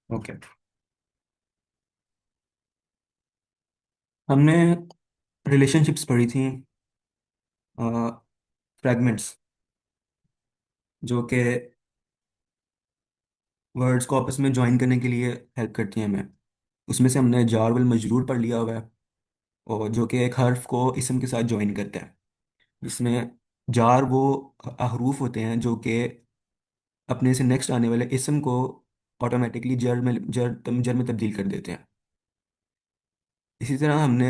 Okay. हमने relationships पढ़ी थी, फ्रैगमेंट्स, जो कि वर्ड्स को आपस में ज्वाइन करने के लिए हेल्प करती हैं हमें। उसमें से हमने जार वल मजरूर पढ़ लिया हुआ है, और जो कि एक हर्फ को इसम के साथ ज्वाइन करता है। इसमें जार वो हरूफ होते हैं जो कि अपने से नेक्स्ट आने वाले इसम को ऑटोमेटिकली जर में तब्दील कर देते हैं। इसी तरह हमने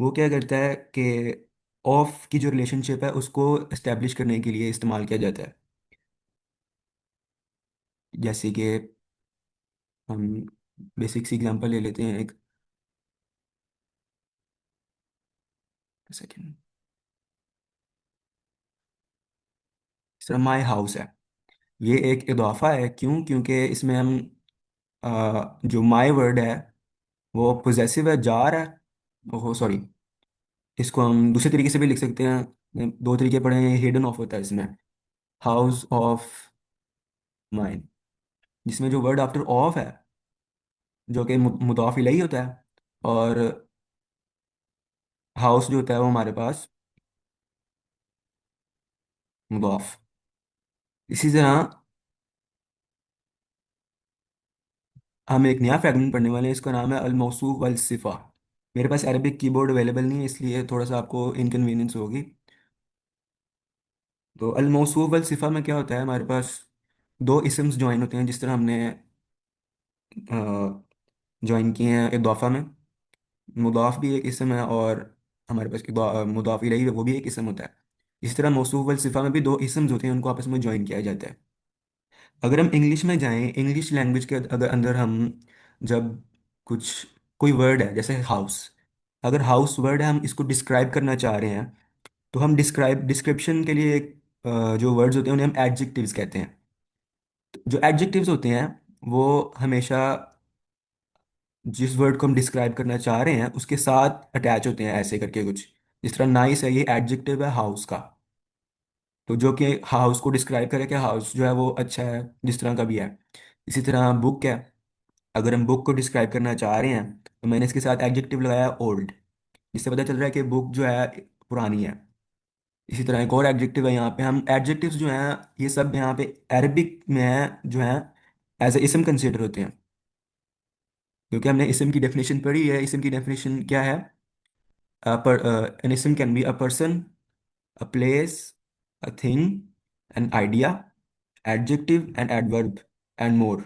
वो क्या करता है कि ऑफ की जो रिलेशनशिप है उसको इस्टेब्लिश करने के लिए इस्तेमाल किया जाता है। जैसे कि हम बेसिक सी एग्जांपल ले लेते हैं, एक सेकेंड। इस तरह माई हाउस है, ये एक इजाफा है। क्यों? क्योंकि इसमें हम जो माई वर्ड है वो पोजेसिव है, जार है। ओहो सॉरी, इसको हम दूसरे तरीके से भी लिख सकते हैं। दो तरीके पढ़े हैं, हिडन ऑफ होता है इसमें। हाउस ऑफ माइन, जिसमें जो वर्ड आफ्टर ऑफ है जो कि मुदाफ इलैही होता है, और हाउस जो होता है वो हमारे पास मुदाफ। इसी तरह हम एक नया फ्रैगमेंट पढ़ने वाले हैं, इसका नाम है अल मौसूफ वल सिफा। मेरे पास अरबिक कीबोर्ड अवेलेबल नहीं है, इसलिए थोड़ा सा आपको इनकन्वीनियंस होगी। तो अल मौसूफ वल सिफा में क्या होता है, हमारे पास दो इसम्स ज्वाइन होते हैं, जिस तरह हमने ज्वाइन किए हैं इदाफा में। मुदाफ भी एक इसम है, और हमारे पास मुदाफ इलैही वो भी एक इसम होता है। इस तरह मौसूफ वल सिफा में भी दो इसम्स होते हैं, उनको आपस में ज्वाइन किया जाता है। अगर हम इंग्लिश में जाएं, इंग्लिश लैंग्वेज के अगर अंदर हम जब कुछ कोई वर्ड है जैसे हाउस, अगर हाउस वर्ड है हम इसको डिस्क्राइब करना चाह रहे हैं, तो हम डिस्क्रिप्शन के लिए एक जो वर्ड्स होते हैं उन्हें हम एडजेक्टिव्स कहते हैं। जो एडजेक्टिव्स होते हैं वो हमेशा जिस वर्ड को हम डिस्क्राइब करना चाह रहे हैं उसके साथ अटैच होते हैं, ऐसे करके कुछ। जिस तरह नाइस है, ये एडजेक्टिव है हाउस का, तो जो कि हाउस को डिस्क्राइब करे कि हाउस जो है वो अच्छा है, जिस तरह का भी है। इसी तरह बुक है, अगर हम बुक को डिस्क्राइब करना चाह रहे हैं तो मैंने इसके साथ एडजेक्टिव लगाया ओल्ड, जिससे पता चल रहा है कि बुक जो है पुरानी है। इसी तरह एक और एडजेक्टिव है, यहाँ पे हम एडजेक्टिव्स जो हैं ये सब यहाँ पे अरबिक में है जो है एज ए इसम कंसिडर होते हैं। क्योंकि हमने इसम की डेफिनेशन पढ़ी है। इसम की डेफिनेशन क्या है? एन इसम can be a person, a place, a thing, an idea, adjective and adverb and more।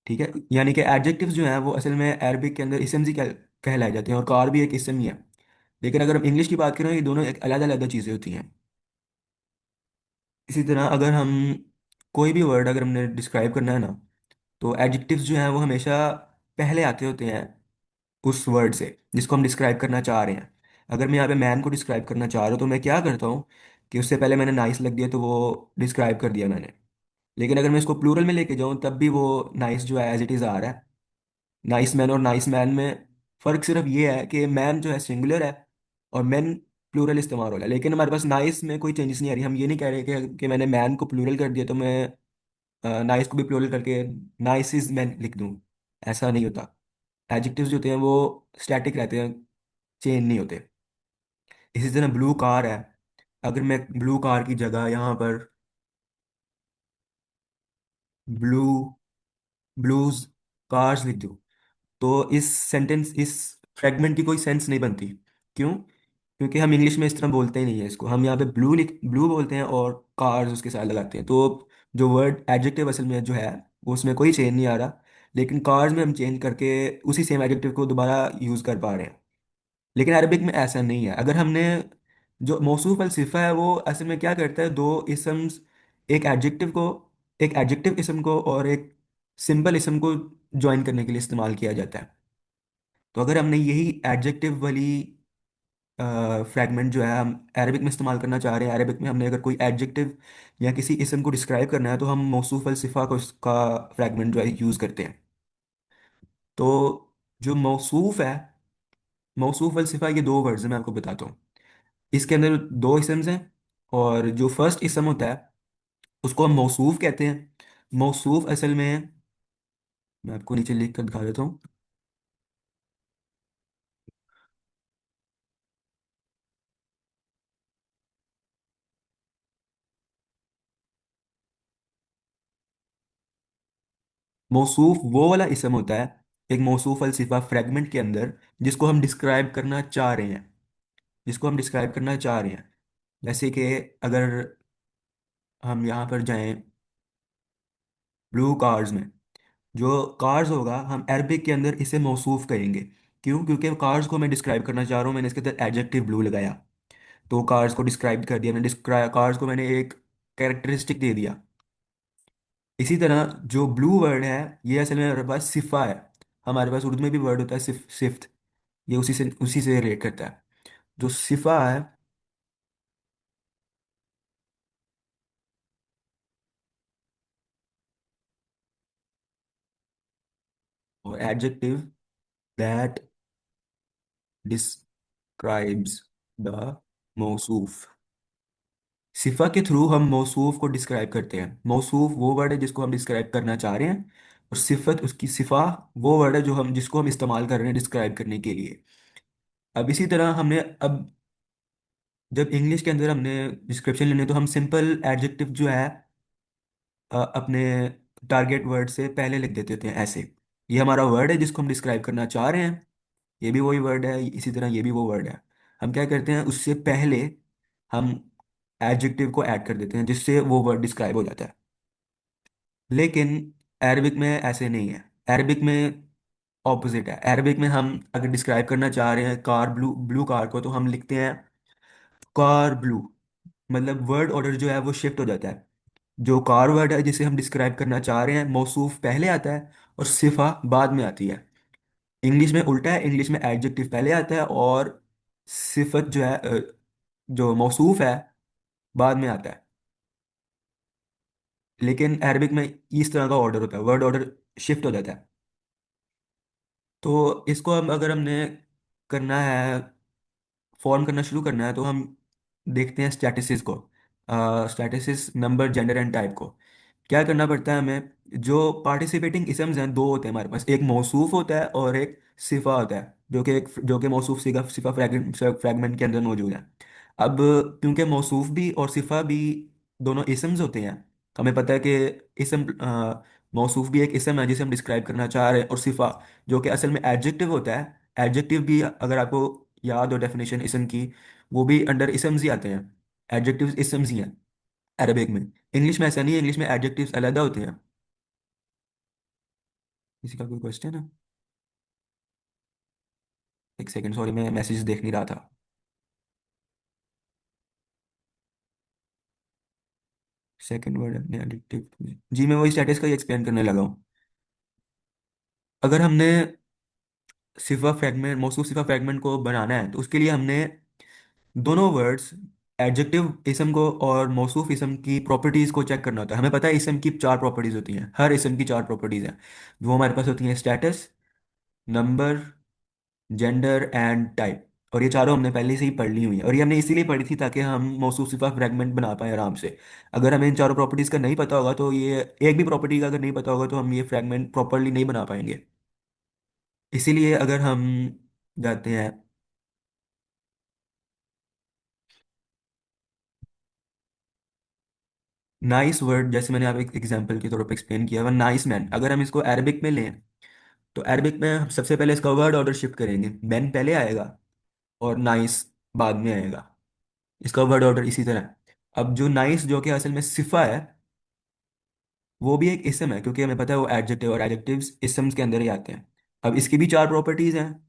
ठीक है, यानी कि एडजेक्टिव्स जो हैं वो असल में अरबिक के अंदर इसम ही कहलाए जाते हैं, और कार भी एक इसम ही है। लेकिन अगर हम इंग्लिश की बात करें, ये दोनों एक अलग अलग चीज़ें होती हैं। इसी तरह अगर हम कोई भी वर्ड अगर हमने डिस्क्राइब करना है ना, तो एडजेक्टिव्स जो हैं वो हमेशा पहले आते होते हैं उस वर्ड से जिसको हम डिस्क्राइब करना चाह रहे हैं। अगर मैं यहाँ पे मैन को डिस्क्राइब करना चाह रहा हूँ तो मैं क्या करता हूँ कि उससे पहले मैंने नाइस लग दिया तो वो डिस्क्राइब कर दिया मैंने। लेकिन अगर मैं इसको प्लूरल में लेके जाऊँ तब भी वो नाइस जो है एज इट इज़ आ रहा है। नाइस मैन और नाइस मैन में फ़र्क सिर्फ ये है कि मैन जो है सिंगुलर है और मैन प्लूरल इस्तेमाल हो रहा है। लेकिन हमारे पास नाइस में कोई चेंजेस नहीं आ रही। हम ये नहीं कह रहे कि मैंने मैन को प्लूरल कर दिया तो मैं नाइस को भी प्लूरल करके नाइस इज मैन लिख दूँ। ऐसा नहीं होता। एडजेक्टिव्स जो होते हैं वो स्टैटिक रहते हैं, चेंज नहीं होते। इसी तरह ब्लू कार है, अगर मैं ब्लू कार की जगह यहाँ पर ब्लू ब्लूज कार्स लिख दूँ तो इस फ्रेगमेंट की कोई सेंस नहीं बनती। क्यों? क्योंकि हम इंग्लिश में इस तरह बोलते ही नहीं है इसको। हम यहाँ पे ब्लू बोलते हैं और कार्स उसके साथ लगाते हैं, तो जो वर्ड एडजेक्टिव असल में जो है वो उसमें कोई चेंज नहीं आ रहा। लेकिन कार्स में हम चेंज करके उसी सेम एडजेक्टिव को दोबारा यूज़ कर पा रहे हैं। लेकिन अरबिक में ऐसा नहीं है। अगर हमने जो मौसूफ अल सिफा है वो असल में क्या करता है, दो इसम्स, एक एडजेक्टिव को, एक एडजेक्टिव इसम को और एक सिंपल इसम को ज्वाइन करने के लिए इस्तेमाल किया जाता है। तो अगर हमने यही एडजेक्टिव वाली फ्रैगमेंट जो है हम अरबिक में इस्तेमाल करना चाह रहे हैं, अरबिक में हमने अगर कोई एडजेक्टिव या किसी इसम को डिस्क्राइब करना है तो हम मौसूफ अल सिफा को इसका फ्रैगमेंट जो है यूज़ करते हैं। तो जो मौसूफ है, मौसूफ अल सिफा, ये दो वर्ड्स हैं, मैं आपको बताता हूँ। इसके अंदर दो इसम्स हैं, और जो फर्स्ट इसम होता है उसको हम मौसूफ कहते हैं, मौसूफ असल में, मैं आपको नीचे लिख कर दिखा देता हूँ। मौसूफ वो वाला इसम होता है, एक मौसूफ अल सिफा फ्रेगमेंट के अंदर, जिसको हम डिस्क्राइब करना चाह रहे हैं, जिसको हम डिस्क्राइब करना चाह रहे हैं। जैसे कि अगर हम यहाँ पर जाएं ब्लू कार्स में, जो कार्स होगा हम अरबिक के अंदर इसे मौसूफ करेंगे। क्यों? क्योंकि कार्स को मैं डिस्क्राइब करना चाह रहा हूँ, मैंने इसके अंदर एडजेक्टिव ब्लू लगाया, तो कार्स को डिस्क्राइब कर दिया, मैंने डिस्क्राइब कार्स को मैंने एक कैरेक्टरिस्टिक दे दिया। इसी तरह जो ब्लू वर्ड है, ये असल में हमारे पास सिफा है। हमारे पास उर्दू में भी वर्ड होता है सिफ्त, ये उसी से रिलेट करता है। जो सिफा है, और एडजेक्टिव दैट डिस्क्राइब्स द मौसूफ। सिफा के थ्रू हम मौसूफ को डिस्क्राइब करते हैं। मौसूफ वो वर्ड है जिसको हम डिस्क्राइब करना चाह रहे हैं, और सिफत उसकी सिफा वो वर्ड है जो हम जिसको हम इस्तेमाल कर रहे हैं डिस्क्राइब करने के लिए। अब इसी तरह हमने अब जब इंग्लिश के अंदर हमने डिस्क्रिप्शन लेने, तो हम सिंपल एडजेक्टिव जो है अपने टारगेट वर्ड से पहले लिख देते थे ऐसे। ये हमारा वर्ड है जिसको हम डिस्क्राइब करना चाह रहे हैं, ये भी वही वर्ड है, इसी तरह ये भी वो वर्ड है। हम क्या करते हैं, उससे पहले हम एडजेक्टिव को ऐड कर देते हैं, जिससे वो वर्ड डिस्क्राइब हो जाता है। लेकिन अरबिक में ऐसे नहीं है। अरबिक में ऑपोजिट है। अरबिक में हम अगर डिस्क्राइब करना चाह रहे हैं कार ब्लू ब्लू कार को, तो हम लिखते हैं कार ब्लू। मतलब वर्ड ऑर्डर जो है वो शिफ्ट हो जाता है। जो कार वर्ड है जिसे हम डिस्क्राइब करना चाह रहे हैं, मौसूफ पहले आता है और सिफा बाद में आती है। इंग्लिश में उल्टा है, इंग्लिश में एडजेक्टिव पहले आता है और सिफत जो है जो मौसूफ है बाद में आता है। लेकिन अरबिक में इस तरह का ऑर्डर होता है, वर्ड ऑर्डर शिफ्ट हो जाता है। तो इसको हम अगर हमने करना है, फॉर्म करना शुरू करना है, तो हम देखते हैं स्टैटिस्टिक्स को, statistics number gender and type को। क्या करना पड़ता है हमें? जो पार्टिसिपेटिंग इसम्स हैं दो होते हैं हमारे पास, एक मौसूफ होता है और एक सिफा होता है, जो कि मौसूफ सिफा सिफा फ्रैगमेंट के अंदर मौजूद है। अब क्योंकि मौसूफ भी और सिफा भी दोनों इसम्स होते हैं, तो हमें पता है कि इसम मौसूफ भी एक इसम है जिसे हम डिस्क्राइब करना चाह रहे हैं, और सिफा जो कि असल में एडजेक्टिव होता है। एडजेक्टिव भी अगर आपको याद हो डेफिनेशन इसम की, वो भी अंडर इसम्स ही आते हैं। एडजेक्टिव्स इसम्स ही हैं अरबिक में। इंग्लिश में ऐसा नहीं है, इंग्लिश में एडजेक्टिव्स अलग होते हैं। किसी का कोई क्वेश्चन है? एक सेकंड, सॉरी, मैं मैसेज देख नहीं रहा था। सेकंड वर्ड अपने एडजेक्टिव, जी मैं वही स्टेटस का ही एक्सप्लेन करने लगा हूँ। अगर हमने सिफा फ्रैगमेंट मौसूफ सिफा फ्रैगमेंट को बनाना है, तो उसके लिए हमने दोनों वर्ड्स, एडजेक्टिव इसम को और मौसूफ इसम की प्रॉपर्टीज को चेक करना होता है। हमें पता है इसम की चार प्रॉपर्टीज होती हैं, हर इसम की चार प्रॉपर्टीज हैं। वो हमारे पास होती हैं status, number, gender and type. और ये चारों हमने पहले से ही पढ़ ली हुई है, और ये हमने इसीलिए पढ़ी थी ताकि हम मौसूफ सिफा फ्रैगमेंट बना पाए आराम से। अगर हमें इन चारों प्रॉपर्टीज का नहीं पता होगा, तो ये एक भी प्रॉपर्टी का अगर नहीं पता होगा, तो हम ये फ्रैगमेंट प्रॉपरली नहीं बना पाएंगे। इसीलिए अगर हम जाते हैं, नाइस वर्ड, जैसे मैंने आप एक एग्जांपल के तौर पर एक्सप्लेन किया हुआ नाइस मैन, अगर हम इसको अरबिक में लें, तो अरबिक में हम सबसे पहले इसका वर्ड ऑर्डर शिफ्ट करेंगे, मैन पहले आएगा और नाइस बाद में आएगा। इसका वर्ड ऑर्डर इसी तरह है। अब जो नाइस जो कि असल में सिफा है, वो भी एक इसम है, क्योंकि हमें पता है वो एडजेक्टिव, और एडजेक्टिव्स इसम्स के अंदर ही आते हैं। अब इसकी भी चार प्रॉपर्टीज हैं,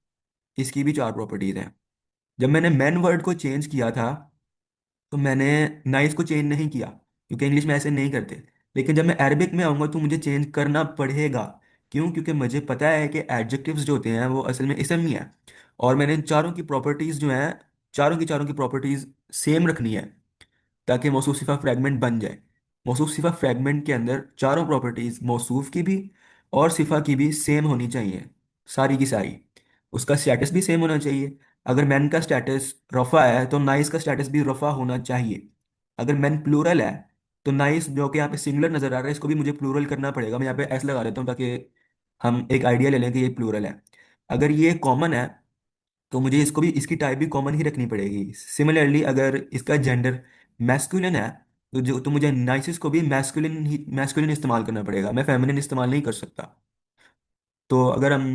इसकी भी चार प्रॉपर्टीज हैं। जब मैंने मैन वर्ड को चेंज किया था, तो मैंने नाइस को चेंज नहीं किया, क्योंकि इंग्लिश में ऐसे नहीं करते। लेकिन जब मैं अरबिक में आऊंगा, तो मुझे चेंज करना पड़ेगा। क्यों? क्योंकि मुझे पता है कि एडजेक्टिव्स जो होते हैं वो असल में इसम ही है, और मैंने इन चारों की प्रॉपर्टीज जो हैं, चारों की प्रॉपर्टीज सेम रखनी है, ताकि मौसूफ सिफा फ्रैगमेंट बन जाए। मौसूफ सिफा फ्रैगमेंट के अंदर चारों प्रॉपर्टीज मौसूफ की भी और सिफा की भी सेम होनी चाहिए, सारी की सारी। उसका स्टेटस भी सेम होना चाहिए। अगर मैन का स्टेटस रफ़ा है, तो नाइस का स्टेटस भी रफ़ा होना चाहिए। अगर मैन प्लूरल है, तो नाइस जो कि यहाँ पे सिंगुलर नजर आ रहा है, इसको भी मुझे प्लूरल करना पड़ेगा। मैं यहाँ पे एस लगा देता हूँ ताकि हम एक आइडिया ले लें कि ये प्लूरल है। अगर ये कॉमन है तो मुझे इसको भी, इसकी टाइप भी कॉमन ही रखनी पड़ेगी। सिमिलरली अगर इसका जेंडर मैस्कुलिन है तो मुझे नाइसिस को भी मैस्कुलिन इस्तेमाल करना पड़ेगा, मैं फेमिनिन इस्तेमाल नहीं कर सकता। तो अगर हम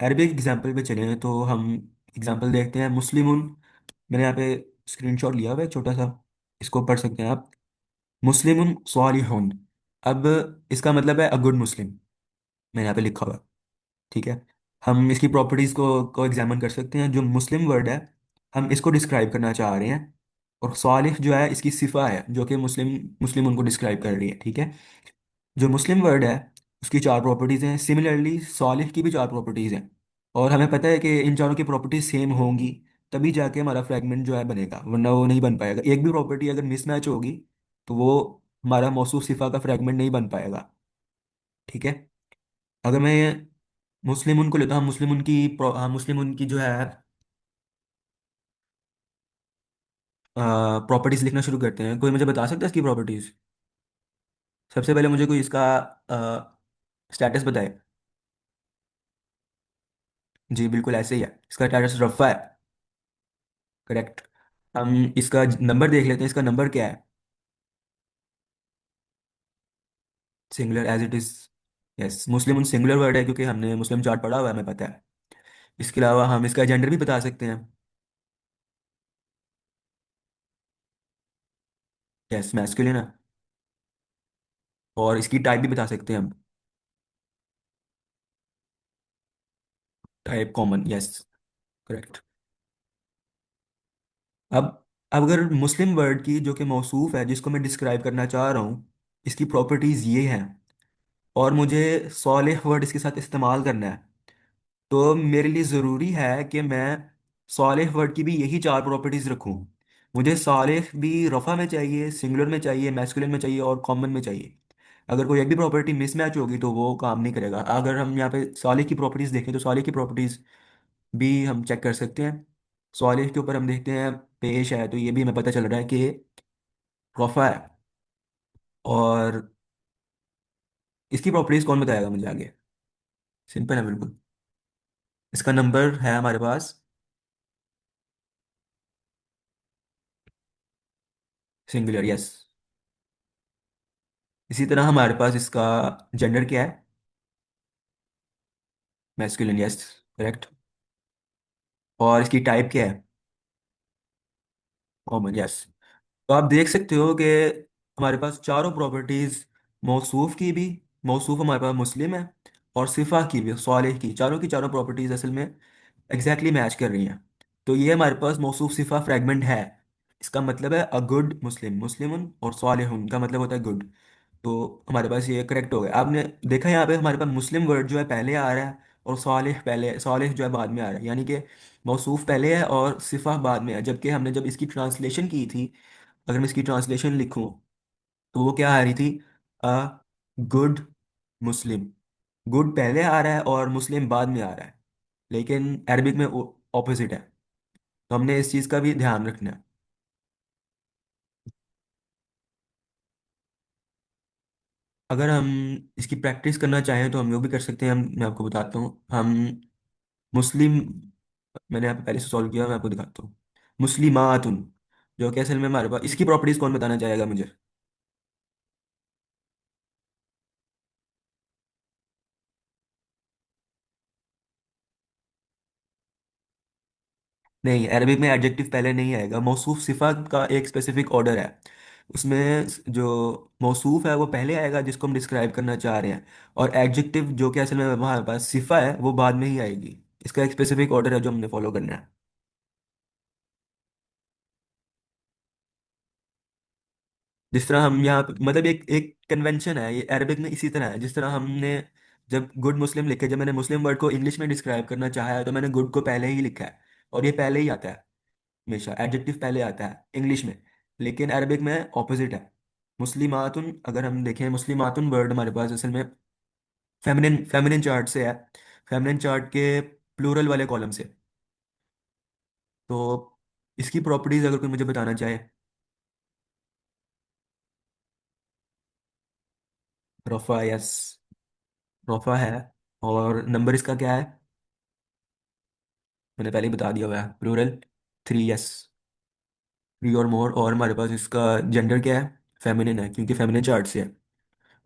अरबिक एग्जाम्पल पे चलें तो हम एग्जाम्पल देखते हैं मुस्लिमुन। मैंने यहाँ पे स्क्रीनशॉट लिया हुआ है छोटा सा, इसको पढ़ सकते हैं आप। मुस्लिमुन स्वालिहुन। अब इसका मतलब है अ गुड मुस्लिम, मैंने यहाँ पे लिखा हुआ है। ठीक है, हम इसकी प्रॉपर्टीज को एग्जामिन कर सकते हैं। जो मुस्लिम वर्ड है हम इसको डिस्क्राइब करना चाह रहे हैं, और सालिह जो है इसकी सिफा है जो कि मुस्लिम मुस्लिम उनको डिस्क्राइब कर रही है। ठीक है, जो मुस्लिम वर्ड है उसकी चार प्रॉपर्टीज हैं, सिमिलरली सालिह की भी चार प्रॉपर्टीज हैं। और हमें पता है कि इन चारों की प्रॉपर्टीज सेम होंगी, तभी जाके हमारा फ्रैगमेंट जो है बनेगा, वरना वो नहीं बन पाएगा। एक भी प्रॉपर्टी अगर मिसमैच होगी तो वो हमारा मौसूफ सिफा का फ्रैगमेंट नहीं बन पाएगा। ठीक है, अगर मैं मुस्लिम उनको लेता हूँ, मुस्लिम उनकी जो है प्रॉपर्टीज लिखना शुरू करते हैं। कोई मुझे बता सकता है इसकी प्रॉपर्टीज? सबसे पहले मुझे कोई इसका स्टेटस बताए। जी बिल्कुल ऐसे ही है, इसका स्टेटस रफ़ा है। करेक्ट। हम इसका नंबर देख लेते हैं, इसका नंबर क्या है? Singular as it is. Yes, Muslim singular word है क्योंकि हमने मुस्लिम चार्ट पढ़ा हुआ है, हमें पता है। इसके अलावा हम इसका जेंडर भी बता सकते हैं। यस, मैस्कुलिन है। और इसकी टाइप भी बता सकते हैं हम। Type common, yes. करेक्ट। अब अब अगर मुस्लिम वर्ड की जो कि मौसूफ है जिसको मैं डिस्क्राइब करना चाह रहा हूँ, इसकी प्रॉपर्टीज ये हैं, और मुझे सॉलिह वर्ड इसके साथ इस्तेमाल करना है, तो मेरे लिए ज़रूरी है कि मैं सालेह वर्ड की भी यही चार प्रॉपर्टीज़ रखूं। मुझे सालेह भी रफ़ा में चाहिए, सिंगुलर में चाहिए, मैस्कुलिन में चाहिए और कॉमन में चाहिए। अगर कोई एक भी प्रॉपर्टी मिसमैच होगी तो वो काम नहीं करेगा। अगर हम यहाँ पे सालेह की प्रॉपर्टीज़ देखें तो सालेह की प्रॉपर्टीज़ भी हम चेक कर सकते हैं। सालेह के ऊपर हम देखते हैं पेश है, तो ये भी हमें पता चल रहा है कि रफ़ा है। और इसकी प्रॉपर्टीज़ कौन बताएगा मुझे आगे? सिंपल है बिल्कुल। इसका नंबर है हमारे पास सिंगुलर, यस। इसी तरह हमारे पास इसका जेंडर क्या है? Masculine, yes. करेक्ट। और इसकी टाइप क्या है? Common, yes. तो आप देख सकते हो कि हमारे पास चारों प्रॉपर्टीज, मौसूफ की भी, मौसूफ हमारे पास मुस्लिम है, और सिफा की भी, सालेह की, चारों प्रॉपर्टीज असल में एग्जैक्टली मैच कर रही हैं। तो ये हमारे पास मौसूफ सिफा फ्रैगमेंट है। इसका मतलब है अ गुड मुस्लिम, मुस्लिम और सालेहुन का मतलब होता है गुड। तो हमारे पास ये करेक्ट हो गया। आपने देखा यहाँ पे हमारे पास मुस्लिम वर्ड जो है पहले आ रहा है, और सालेह पहले, सालेह जो है बाद में आ रहा है, यानी कि मौसूफ पहले है और सिफा बाद में है। जबकि हमने जब इसकी ट्रांसलेशन की थी, अगर मैं इसकी ट्रांसलेशन लिखूं तो वो क्या आ रही थी? A good Muslim. गुड पहले आ रहा है और मुस्लिम बाद में आ रहा है, लेकिन अरबिक में ऑपोजिट है। तो हमने इस चीज़ का भी ध्यान रखना है। अगर हम इसकी प्रैक्टिस करना चाहें तो हम वो भी कर सकते हैं। मैं आपको बताता हूँ। हम मुस्लिम, मैंने यहाँ पे पहले से सॉल्व किया, मैं आपको दिखाता हूँ। मुस्लिमातुन, जो कि असल में हमारे पास, इसकी प्रॉपर्टीज कौन बताना चाहेगा मुझे? नहीं, अरबिक में एडजेक्टिव पहले नहीं आएगा। मौसूफ सिफा का एक स्पेसिफिक ऑर्डर है, उसमें जो मौसूफ है वो पहले आएगा जिसको हम डिस्क्राइब करना चाह रहे हैं, और एडजेक्टिव जो कि असल में हमारे पास सिफा है वो बाद में ही आएगी। इसका एक स्पेसिफिक ऑर्डर है जो हमने फॉलो करना है। जिस तरह हम यहाँ पे, मतलब एक एक कन्वेंशन है ये अरबिक में, इसी तरह है जिस तरह हमने जब गुड मुस्लिम लिखे, जब मैंने मुस्लिम वर्ड को इंग्लिश में डिस्क्राइब करना चाहा है तो मैंने गुड को पहले ही लिखा है, और ये पहले ही आता है। हमेशा एडजेक्टिव पहले आता है इंग्लिश में, लेकिन अरबिक में ऑपोजिट है। मुस्लिमातुन, अगर हम देखें, मुस्लिमातुन वर्ड हमारे पास असल में फेमिनिन फेमिनिन चार्ट से है, फेमिनिन चार्ट के प्लूरल वाले कॉलम से। तो इसकी प्रॉपर्टीज अगर कोई मुझे बताना चाहे। रफ़ा, यस, रफ़ा है। और नंबर इसका क्या है? मैंने पहले ही बता दिया हुआ है, प्लूरल, 3, यस, 3 और मोर। और हमारे पास इसका जेंडर क्या है? फेमिनिन है, क्योंकि फेमिनिन चार्ट से है।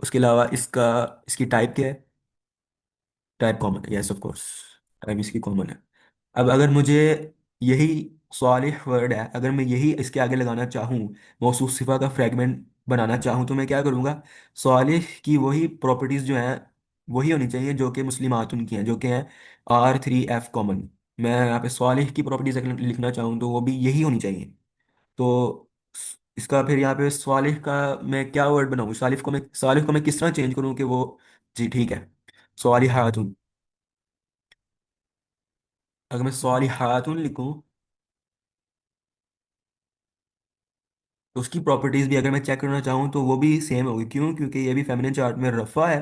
उसके अलावा इसका, इसकी टाइप क्या है? टाइप कॉमन है, यस ऑफ कोर्स, टाइप इसकी कॉमन है। अब अगर मुझे यही स्वालिह वर्ड है, अगर मैं यही इसके आगे लगाना चाहूँ, मौसूफ सिफा का फ्रेगमेंट बनाना चाहूँ, तो मैं क्या करूँगा? स्वालिह की वही प्रॉपर्टीज़ जो हैं, वही होनी चाहिए जो कि मुस्लिमातुन की हैं, जो कि हैं R3F कॉमन। मैं यहाँ पे स्वालिह की प्रॉपर्टीज़ अगर लिखना चाहूँ तो वो भी यही होनी चाहिए। तो इसका फिर यहाँ पे स्वालिह का मैं क्या वर्ड बनाऊँ? सालिह को मैं किस तरह चेंज करूँ कि वो, जी ठीक है, स्वालिहातुन। अगर मैं स्वालिहातुन लिखूँ तो उसकी प्रॉपर्टीज भी अगर मैं चेक करना चाहूँ तो वो भी सेम होगी। क्यों? क्योंकि ये भी फेमिनिन चार्ट में रफ़ा है,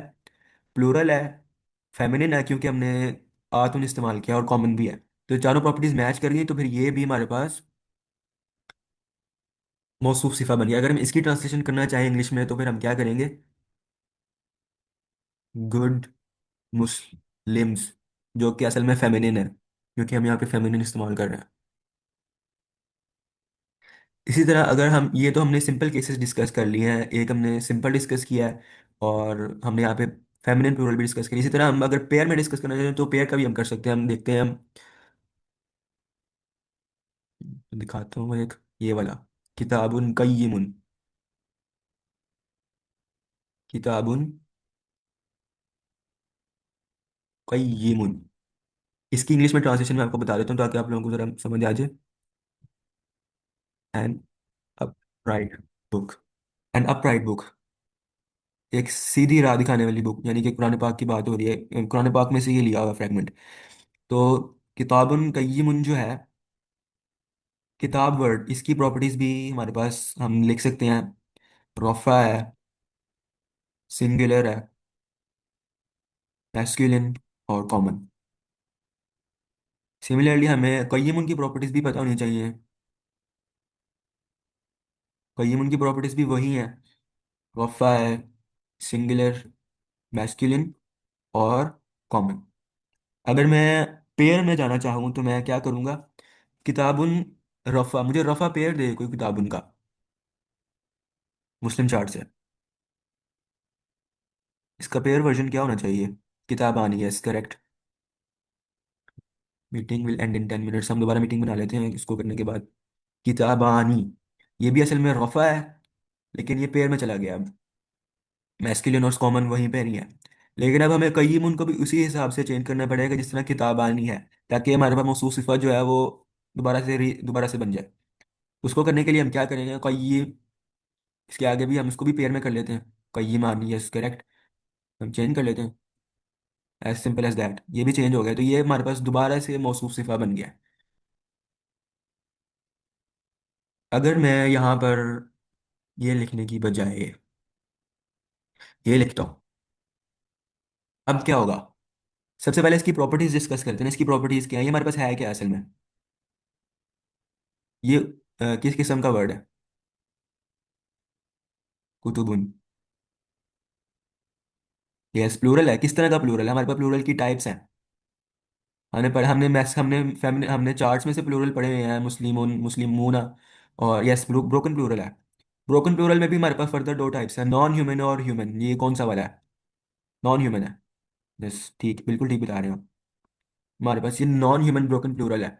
प्लूरल है, फेमिनिन है, क्योंकि हमने आतुन इस्तेमाल किया, और कॉमन भी है। तो ये चारों प्रॉपर्टीज मैच कर गई, तो फिर ये भी हमारे पास मौसूफ सिफा बन गया। अगर हम इसकी ट्रांसलेशन करना चाहें इंग्लिश में तो फिर हम क्या करेंगे? गुड मुस्लिम्स, जो कि असल में फेमिनिन है, क्योंकि हम यहाँ पे फेमिनिन इस्तेमाल कर रहे हैं। इसी तरह अगर हम, ये तो हमने सिंपल केसेस डिस्कस कर लिए हैं, एक हमने सिंपल डिस्कस किया है, और हमने यहाँ पे फेमिनिन प्लूरल भी डिस्कस किया। इसी तरह हम अगर पेयर में डिस्कस करना चाहें तो पेयर का भी हम कर सकते हैं। हम देखते हैं, हम दिखाता हूँ एक, ये वाला, किताबुन कय्यिमुन, किताबुन कय्यिमुन। इसकी इंग्लिश में ट्रांसलेशन मैं आपको बता देता हूँ ताकि आप लोगों को जरा समझ आ जाए। An upright book, an upright book, एक सीधी राह दिखाने वाली बुक, यानी कि कुरान पाक की बात हो रही है, कुरान पाक में से ये लिया हुआ फ्रेगमेंट। तो किताबुन कय्यिमुन जो है, किताब वर्ड, इसकी प्रॉपर्टीज भी हमारे पास हम लिख सकते हैं। रफ़ा है, सिंगुलर है, मैस्कुलिन और कॉमन। सिमिलरली हमें कय्यिमुन की प्रॉपर्टीज भी पता होनी चाहिए। कय्यिमुन की प्रॉपर्टीज भी वही हैं, रफ़ा है, सिंगुलर, मैस्कुलिन और कॉमन। अगर मैं पेयर में जाना चाहूँ तो मैं क्या करूँगा? किताबुन रफ़ा, मुझे रफ़ा पेयर दे कोई किताबुन का, मुस्लिम चार्ट से। इसका पेयर वर्जन क्या होना चाहिए? किताबानी, yes correct. Meeting will end in 10 minutes, हम दोबारा मीटिंग बना लेते हैं इसको करने के बाद। किताबानी, ये भी असल में रफ़ा है, लेकिन ये पेयर में चला गया अब। मैस्कुलिन और कॉमन वहीं पे नहीं है। लेकिन अब हमें कय्यिम उनको भी उसी हिसाब से चेंज करना पड़ेगा जिस तरह किताबानी है, ताकि हमारे पास मौसूफ सिफा जो है वो दोबारा से बन जाए। उसको करने के लिए हम क्या करेंगे? कय्यिम, इसके आगे भी हम इसको भी पेयर में कर लेते हैं, कय्यिमानी, यस करेक्ट। हम चेंज कर लेते हैं, एज सिंपल एज दैट। ये भी चेंज हो गया, तो ये हमारे पास दोबारा से मौसूफ सिफा बन गया। अगर मैं यहाँ पर ये लिखने की बजाय ये लिखता हूँ, अब क्या होगा? सबसे पहले इसकी प्रॉपर्टीज डिस्कस करते हैं। इसकी प्रॉपर्टीज क्या है, ये हमारे पास है क्या असल में? ये किस किस्म का वर्ड है? कुतुबुन, यस प्लूरल है। किस तरह का प्लूरल है? हमारे पास प्लूरल की टाइप्स हैं। हमने मैथ्स, हमने चार्ट्स में से प्लूरल पढ़े हुए हैं, मुस्लिमुन, मुस्लिमूना, और यस ब्रोकन प्लूरल है। ब्रोकन प्लूरल में भी हमारे पास फर्दर दो टाइप्स हैं, नॉन ह्यूमन और ह्यूमन। ये कौन सा वाला है? नॉन ह्यूमन है, यस ठीक, बिल्कुल ठीक बता रहे हो आप। हमारे पास ये नॉन ह्यूमन ब्रोकन प्लूरल है।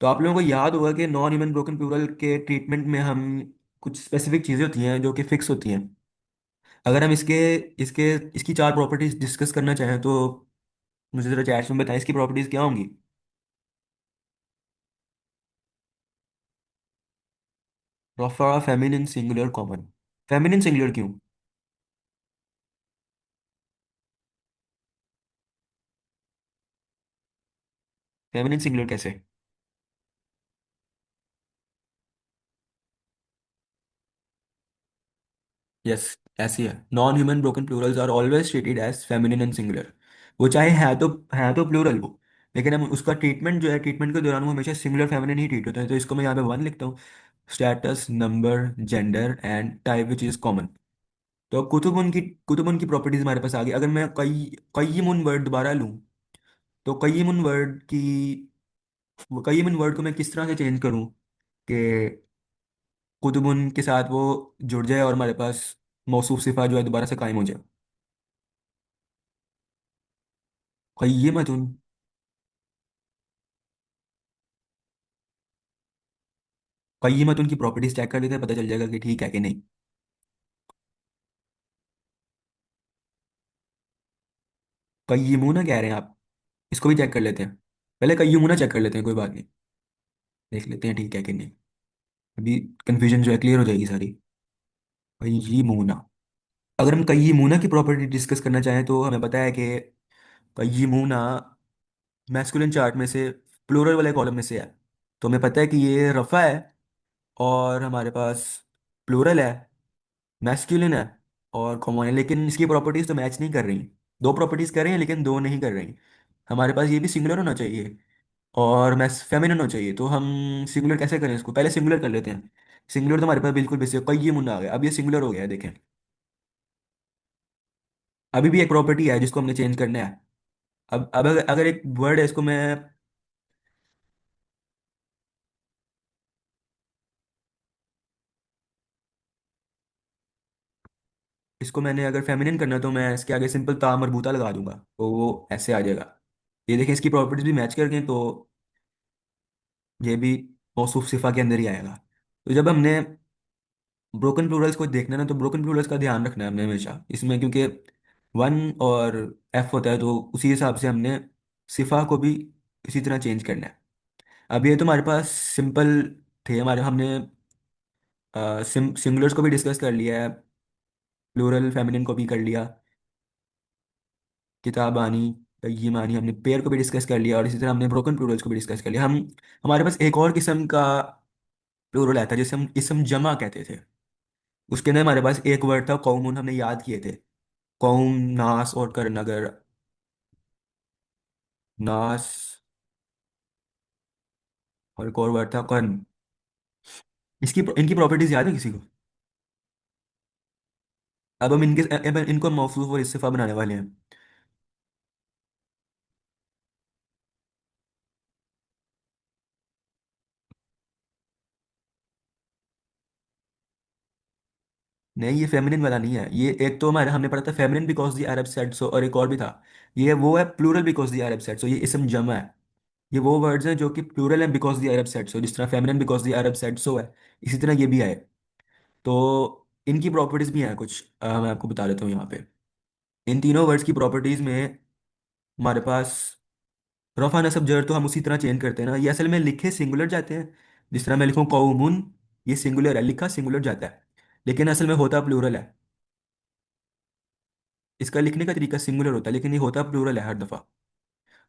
तो आप लोगों को याद होगा कि नॉन ह्यूमन ब्रोकन प्लूरल के ट्रीटमेंट में हम, कुछ स्पेसिफिक चीज़ें होती हैं जो कि फिक्स होती हैं। अगर हम इसके इसके इसकी चार प्रॉपर्टीज डिस्कस करना चाहें तो मुझे ज़रा चैट्स में बताएं, इसकी प्रॉपर्टीज क्या होंगी? रफा, feminine, singular, common. Feminine singular क्यों? फेमिनिन सिंगुलर कैसे? यस, ऐसी है। Non human broken plurals are always treated as feminine and singular. वो चाहे है तो प्लूरल वो, लेकिन हम उसका ट्रीटमेंट जो है, ट्रीटमेंट के दौरान वो हमेशा सिंगुलर फेमिनिन ही ट्रीट होता है। तो इसको मैं यहाँ पे 1 लिखता हूँ। Status, number, gender and type which is common. तो अब कुतुबुन की प्रॉपर्टीज हमारे पास आ गई। अगर मैं कय्यमुन वर्ड दोबारा लूँ, तो कय्यमुन वर्ड को मैं किस तरह से चेंज करूँ कि कुतुबुन के साथ वो जुड़ जाए और हमारे पास मौसूफ सिफा जो है दोबारा से कायम हो जाए। कय्यमतुन। कय्यमतुन की प्रॉपर्टीज चेक कर लेते हैं, पता चल जाएगा कि ठीक है कि नहीं। कय्यमुना कह रहे हैं आप, इसको भी चेक कर लेते हैं। पहले कय्यमुना चेक कर लेते हैं, कोई बात नहीं। देख लेते हैं ठीक है कि नहीं। अभी कंफ्यूजन जो है क्लियर हो जाएगी सारी। कय्यमुना। अगर हम कय्यमुना की प्रॉपर्टी डिस्कस करना चाहें तो हमें पता है कि कय्यमुना मैस्कुलिन चार्ट में से प्लूरल वाले कॉलम में से है। तो हमें पता है कि ये रफ़ा है, और हमारे पास प्लूरल है, मैस्कुलिन है, और कॉमन है। लेकिन इसकी प्रॉपर्टीज तो मैच नहीं कर रही। दो प्रॉपर्टीज कर रही हैं लेकिन दो नहीं कर रही। हमारे पास ये भी सिंगुलर होना चाहिए और मैस फेमिनिन होना चाहिए। तो हम सिंगुलर कैसे करें इसको, पहले सिंगुलर कर लेते हैं। सिंगुलर तो हमारे पास बिल्कुल बेसिक कय्यमुना आ गया, अब ये सिंगुलर हो गया है देखें। अभी भी एक प्रॉपर्टी है जिसको हमने चेंज करना है। अब अगर एक वर्ड है, इसको मैं, मैंने अगर फेमिनिन करना है तो मैं इसके आगे सिंपल ता मरबूता लगा दूंगा, तो वो ऐसे आ जाएगा। ये देखें, इसकी प्रॉपर्टीज भी मैच कर गई, तो ये भी मौसूफ सिफा के अंदर ही आएगा। तो जब हमने ब्रोकन प्लूरल्स को देखना है ना, तो ब्रोकन प्लूरल्स का ध्यान रखना है हमने हमेशा इसमें, क्योंकि वन और एफ होता है, तो उसी हिसाब से हमने सिफा को भी इसी तरह चेंज करना है। अब ये तो हमारे पास सिंपल थे हमारे, हमने सिंगुलर्स को भी डिस्कस कर लिया है, प्लूरल फेमिनिन को भी कर लिया, किताबानी, तय्यमानी, हमने पेयर को भी डिस्कस कर लिया, और इसी तरह हमने ब्रोकन प्लूरल्स को भी डिस्कस कर लिया। हम हमारे पास एक और किस्म का प्लूरल आता है जिसे हम इसम जमा कहते थे। उसके अंदर हमारे पास एक वर्ड था कौमुन, हमने याद किए थे। कौम, नास और कर, नगर, नास, और एक और वर्ड था कर्न। इसकी इनकी प्रॉपर्टीज याद है किसी को? अब इनको मौसूफ और इस्तीफा बनाने वाले हैं। नहीं, ये फेमिनिन वाला नहीं है। ये एक तो हमारे हमने पढ़ा था feminine because the Arab said so, और एक और भी था। ये वो है plural because the Arab said so, ये इसम जमा है। ये वो वर्ड्स हैं जो कि प्लूरल है बिकॉज द अरब सेड सो, जिस तरह feminine because the Arab said सो है, इसी तरह ये भी है। तो इनकी प्रॉपर्टीज भी हैं कुछ, मैं आपको बता देता हूँ यहाँ पे। इन तीनों वर्ड्स की प्रॉपर्टीज में हमारे पास रफा नसब जर तो हम उसी तरह चेंज करते हैं ना, ये असल में लिखे सिंगुलर जाते हैं। जिस तरह मैं लिखूँ कौमुन, ये सिंगुलर है, लिखा सिंगुलर जाता है, लेकिन असल में होता प्लूरल है। इसका लिखने का तरीका सिंगुलर होता है लेकिन ये होता प्लूरल है हर दफ़ा।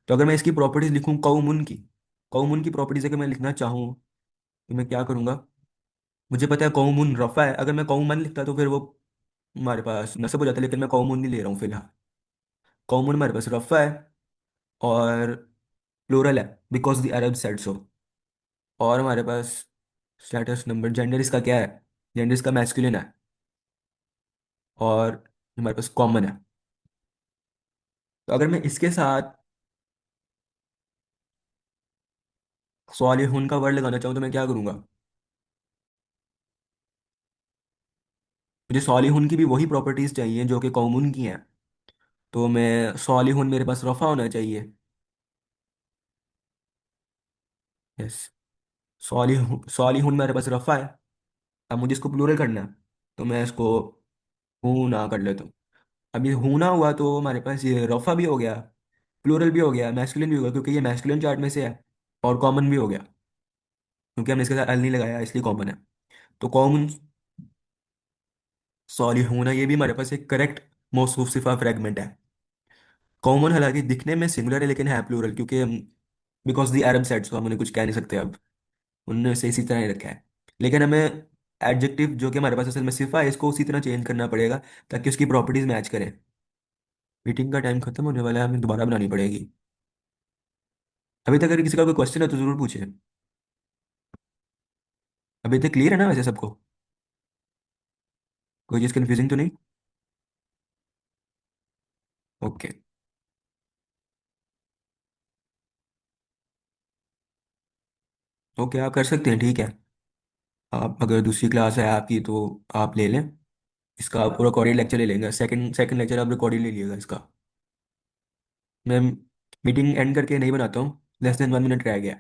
तो अगर मैं इसकी प्रॉपर्टीज लिखूँ कौमुन की प्रॉपर्टीज अगर मैं लिखना चाहूँ तो मैं क्या करूँगा? मुझे पता है कौमुन रफा है, अगर मैं कौमन लिखता तो फिर वो हमारे पास नसब हो जाता है, लेकिन मैं कौमुन नहीं ले रहा हूँ फिलहाल। कौमुन हमारे पास रफा है और प्लूरल है because the Arab said so. और हमारे पास स्टेटस नंबर, जेंडर इसका क्या है? जेंडर इसका मैस्कुलिन है, और हमारे पास कॉमन है। तो अगर मैं इसके साथ सवालिहुन का वर्ड लगाना चाहूँ तो मैं क्या करूँगा? मुझे सॉलिहुन की भी वही प्रॉपर्टीज चाहिए जो कि कौमुन की हैं। तो मैं सॉलिहुन, मेरे पास रफा होना चाहिए। यस, सॉलिहुन मेरे पास रफा है। अब मुझे इसको प्लूरल करना है, तो मैं इसको हूं ना कर लेता हूँ। अब ये हूं ना हुआ तो हमारे पास ये रफा भी हो गया, प्लूरल भी हो गया, मैस्कुलिन भी हो गया, क्योंकि ये मैस्कुलिन चार्ट में से है। और कॉमन भी हो गया, क्योंकि हमने इसके साथ एल नहीं लगाया इसलिए कॉमन है। तो कॉमन सॉलिहुना ये भी हमारे पास एक करेक्ट मौसूफ सिफा फ्रेगमेंट है। कॉमन हालांकि दिखने में सिमिलर है लेकिन है प्लूरल, क्योंकि हम बिकॉज दी अरब सेड, सो हम उन्हें कुछ कह नहीं सकते अब, उन्होंने इसे इसी तरह ही रखा है। लेकिन हमें एडजेक्टिव जो कि हमारे पास असल में सिफा है, इसको उसी तरह चेंज करना पड़ेगा ताकि उसकी प्रॉपर्टीज मैच करें। मीटिंग का टाइम खत्म होने वाला है, हमें दोबारा बनानी पड़ेगी। अभी तक अगर किसी का कोई क्वेश्चन है तो जरूर पूछे। अभी तक क्लियर है ना वैसे सबको? कोई चीज़ कन्फ्यूजिंग तो नहीं? ओके। ओके, आप कर सकते हैं, ठीक है। आप अगर दूसरी क्लास है आपकी तो आप ले लें। इसका आप रिकॉर्डेड लेक्चर ले लेंगे, सेकंड सेकंड लेक्चर आप रिकॉर्डेड ले लीजिएगा इसका। मैं मीटिंग एंड करके नहीं बनाता हूँ, लेस देन 1 मिनट रह गया।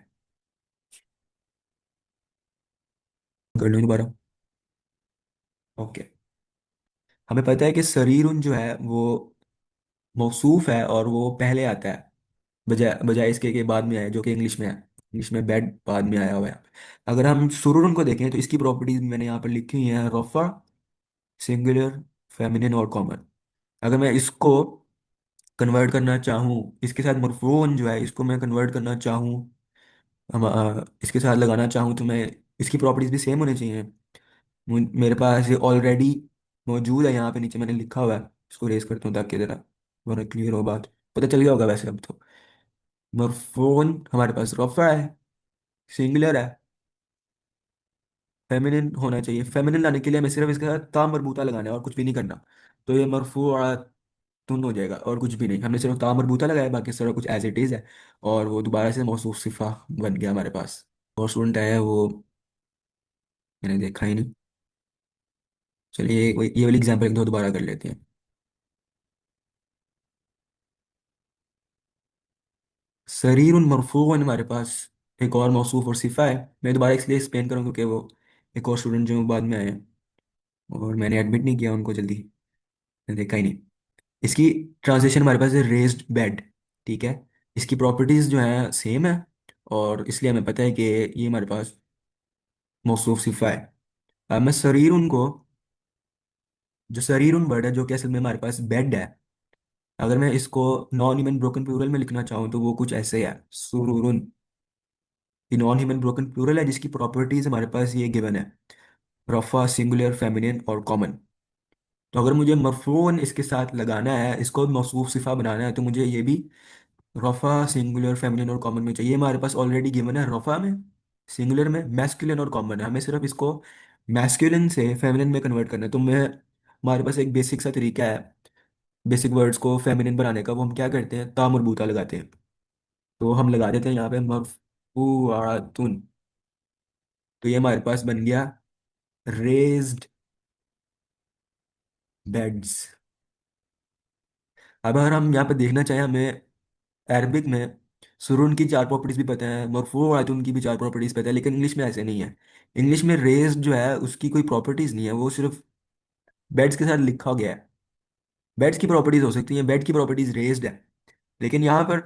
कर लूँ दोबारा। ओके। हमें पता है कि शरीरुन जो है वो मौसूफ है और वो पहले आता है, बजाय बजाय इसके के बाद में आया, जो कि इंग्लिश में है। इंग्लिश में बेड बाद में आया हुआ है। अगर हम सुरुन को देखें तो इसकी प्रॉपर्टीज मैंने यहाँ पर लिखी हुई हैं, रफा, सिंगुलर, फेमिनिन और कॉमन। अगर मैं इसको कन्वर्ट करना चाहूँ, इसके साथ मरफून जो है इसको मैं कन्वर्ट करना चाहूँ, इसके साथ लगाना चाहूँ, तो मैं इसकी प्रॉपर्टीज भी सेम होनी चाहिए। मेरे पास ये ऑलरेडी मौजूद है, यहाँ पे नीचे मैंने लिखा हुआ है। इसको रेस करता हूँ ताकि जरा वरना क्लियर हो बात। पता चल गया होगा वैसे अब तो। मरफून हमारे पास रफा है, सिंगुलर है, फेमिनिन होना चाहिए। फेमिनिन लाने के लिए हमें सिर्फ इसके साथ ता मरबूता लगाना है और कुछ भी नहीं करना। तो ये मरफूअतुन हो जाएगा और कुछ भी नहीं, हमने सिर्फ ता मरबूता लगाया, बाकी सारा कुछ एज इट इज़ है। और वो दोबारा से मौसूफ सिफा बन गया हमारे पास। और स्टूडेंट आया वो, मैंने देखा ही नहीं। चलिए ये वाली एग्जाम्पल एक दो दोबारा कर लेते हैं। सरीरुन मरफून हमारे पास एक और मौसूफ और सिफा है। मैं दोबारा इसलिए एक्सप्लेन करूँ क्योंकि वो एक और स्टूडेंट जो बाद में आए हैं और मैंने एडमिट नहीं किया उनको जल्दी, मैंने देखा ही नहीं। इसकी ट्रांसलेशन हमारे पास है रेज्ड बेड, ठीक है। इसकी प्रॉपर्टीज जो है सेम है, और इसलिए हमें पता है कि ये हमारे पास मौसूफ सिफा है। अब मैं सरीरुन को, जो सरीरुन वर्ड है जो कि असल में हमारे पास बेड है, अगर मैं इसको नॉन ह्यूमन ब्रोकन प्लूरल में लिखना चाहूँ तो वो कुछ ऐसे है, सुरुरुन। ये नॉन ह्यूमन ब्रोकन प्लूरल है जिसकी प्रॉपर्टीज हमारे पास ये गिवन है, रफा, सिंगुलर, फेमिनिन और कॉमन। तो अगर मुझे मरफून इसके साथ लगाना है, इसको मौसूफ सिफा बनाना है, तो मुझे ये भी रफा, सिंगुलर, फेमिनिन और कॉमन में चाहिए। हमारे पास ऑलरेडी गिवन है रफा में, सिंगुलर में, मैस्कुलिन और कॉमन है। हमें सिर्फ इसको मैस्कुलिन से फेमिनिन में कन्वर्ट करना है। तो मैं, हमारे पास एक बेसिक सा तरीका है बेसिक वर्ड्स को फेमिनिन बनाने का। वो हम क्या करते हैं, ता मरबूता लगाते हैं। तो हम लगा देते हैं यहाँ पे मरफूआतुन। तो ये हमारे पास बन गया रेज्ड बेड्स। अब अगर हम यहाँ पे देखना चाहें, हमें अरबिक में सुरून की चार प्रॉपर्टीज भी पता है, मरफू आयतुन की भी चार प्रॉपर्टीज पता है, लेकिन इंग्लिश में ऐसे नहीं है। इंग्लिश में रेज जो है उसकी कोई प्रॉपर्टीज नहीं है, वो सिर्फ बेड्स के साथ लिखा गया है। बेड्स की प्रॉपर्टीज हो सकती हैं, बेड की प्रॉपर्टीज रेज्ड है, लेकिन यहाँ पर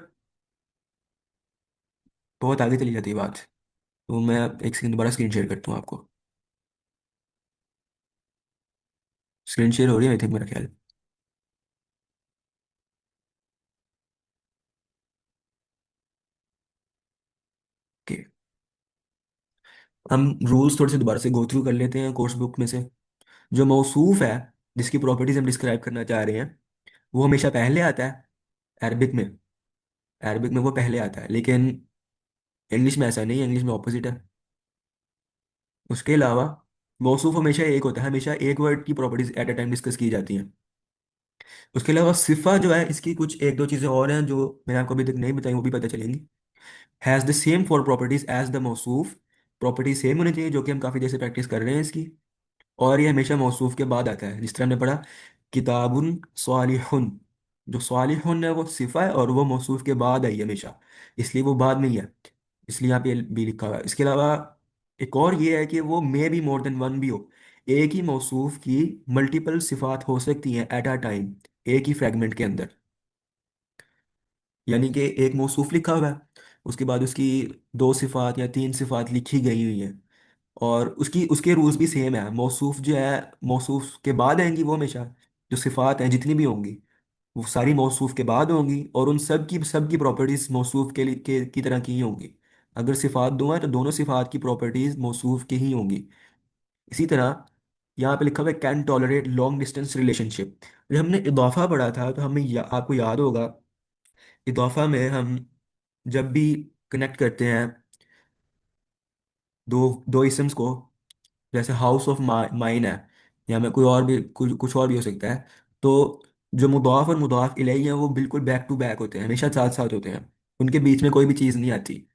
बहुत आगे चली जाती है बात। तो मैं एक सेकंड दोबारा स्क्रीन शेयर करता हूँ आपको। स्क्रीन शेयर हो रही है आई थिंक, मेरा ख्याल। ओके। हम रूल्स थोड़े से दोबारा से गो थ्रू कर लेते हैं कोर्स बुक में से। जो मौसूफ है, जिसकी प्रॉपर्टीज हम डिस्क्राइब करना चाह रहे हैं, वो हमेशा पहले आता है अरबिक में। अरबिक में वो पहले आता है, लेकिन इंग्लिश में ऐसा नहीं है, इंग्लिश में ऑपोजिट है। उसके अलावा मौसूफ हमेशा एक होता है, हमेशा एक वर्ड की properties at a time discuss की जाती हैं। उसके अलावा सिफा जो है, इसकी कुछ एक दो चीज़ें और हैं जो मैंने आपको अभी तक नहीं बताई, वो भी पता चलेंगी। Has the same for properties as the मौसूफ। प्रॉपर्टी सेम होनी चाहिए, जो कि हम काफ़ी देर से प्रैक्टिस कर रहे हैं इसकी। और ये हमेशा मौसूफ के बाद आता है, जिस तरह हमने पढ़ा किताबुन सालिहुन। जो सालिहुन है वो सिफा है और वो मौसूफ के बाद आई हमेशा, इसलिए वो बाद में ही है। इसलिए यहाँ पे भी लिखा हुआ है। इसके अलावा एक और ये है कि वो may be more than one भी हो। एक ही मौसूफ की मल्टीपल सिफात हो सकती हैं एट अ टाइम, एक ही फ्रेगमेंट के अंदर। यानी कि एक मौसूफ लिखा हुआ है, उसके बाद उसकी दो सिफात या तीन सिफात लिखी गई हुई हैं, और उसकी उसके रूल्स भी सेम है। मौसूफ जो है, मौसूफ के बाद आएंगी वो हमेशा। जो सिफात हैं जितनी भी होंगी, वो सारी मौसूफ के बाद होंगी, और उन सब की प्रॉपर्टीज मौसूफ के लिए की तरह की ही होंगी। अगर सिफात दो हैं तो दोनों सिफात की प्रॉपर्टीज मौसूफ की ही होंगी। इसी तरह यहाँ पे लिखा हुआ है can tolerate long distance relationship. जब हमने इदाफा पढ़ा था तो हमें आपको याद होगा, इदाफा में हम जब भी कनेक्ट करते हैं दो दो इसम्स को, जैसे हाउस ऑफ माइन है, या में कोई और भी कुछ कुछ और भी हो सकता है। तो जो मुदाफ और मुदाफ इलैही हैं वो बिल्कुल बैक टू बैक होते हैं, हमेशा साथ साथ होते हैं, उनके बीच में कोई भी चीज़ नहीं आती।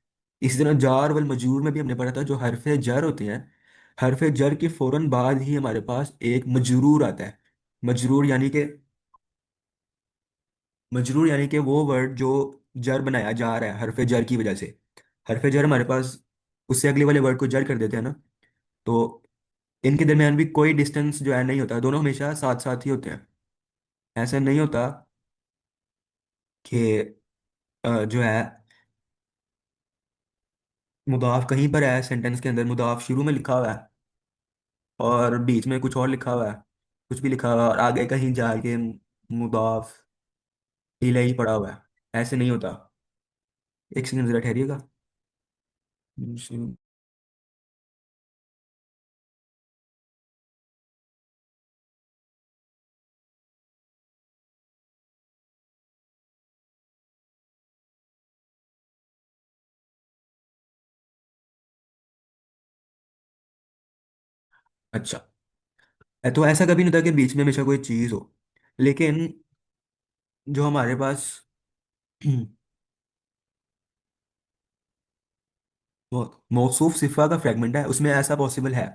इसी तरह जार वल मजरूर में भी हमने पढ़ा था, जो हरफ जर होते हैं, हरफ जर के फौरन बाद ही हमारे पास एक मजरूर आता है। मजरूर यानी कि मजरूर यानी कि वो वर्ड जो जर बनाया जा रहा है हरफ जर की वजह से। हरफ जर हमारे पास उससे अगले वाले वर्ड को जर कर देते हैं ना, तो इनके दरमियान भी कोई डिस्टेंस जो है नहीं होता, दोनों हमेशा साथ साथ ही होते हैं। ऐसा नहीं होता कि जो है मुदाफ कहीं पर है सेंटेंस के अंदर, मुदाफ शुरू में लिखा हुआ है और बीच में कुछ और लिखा हुआ है, कुछ भी लिखा हुआ है और आगे कहीं जाके मुदाफ इलैही पड़ा हुआ है। ऐसे नहीं होता। एक सेकंड जरा ठहरिएगा। अच्छा, तो ऐसा कभी नहीं होता कि बीच में हमेशा कोई चीज़ हो, लेकिन जो हमारे पास मौसूफ सिफा का फ्रेगमेंट है उसमें ऐसा पॉसिबल है।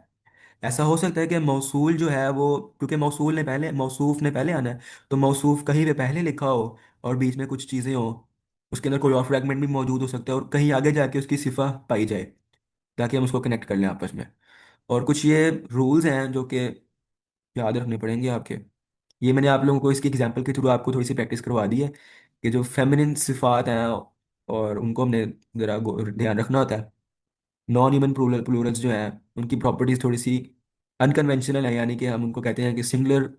ऐसा हो सकता है कि मौसूल जो है वो, क्योंकि मौसूल ने पहले, मौसूफ ने पहले आना है, तो मौसूफ कहीं पे पहले लिखा हो और बीच में कुछ चीज़ें हो, उसके अंदर कोई और फ्रेगमेंट भी मौजूद हो सकता है और कहीं आगे जाके उसकी सिफा पाई जाए, ताकि हम उसको कनेक्ट कर लें आपस में। और कुछ ये रूल्स हैं जो कि याद रखने पड़ेंगे आपके। ये मैंने आप लोगों को इसकी एग्जांपल के थ्रू आपको थोड़ी सी प्रैक्टिस करवा दी है कि जो फेमिनिन सिफात हैं और उनको हमने ज़रा ध्यान रखना होता है। नॉन ह्यूमन प्लूरल्स जो हैं उनकी प्रॉपर्टीज थोड़ी सी अनकन्वेंशनल है, यानी कि हम उनको कहते हैं कि सिंगुलर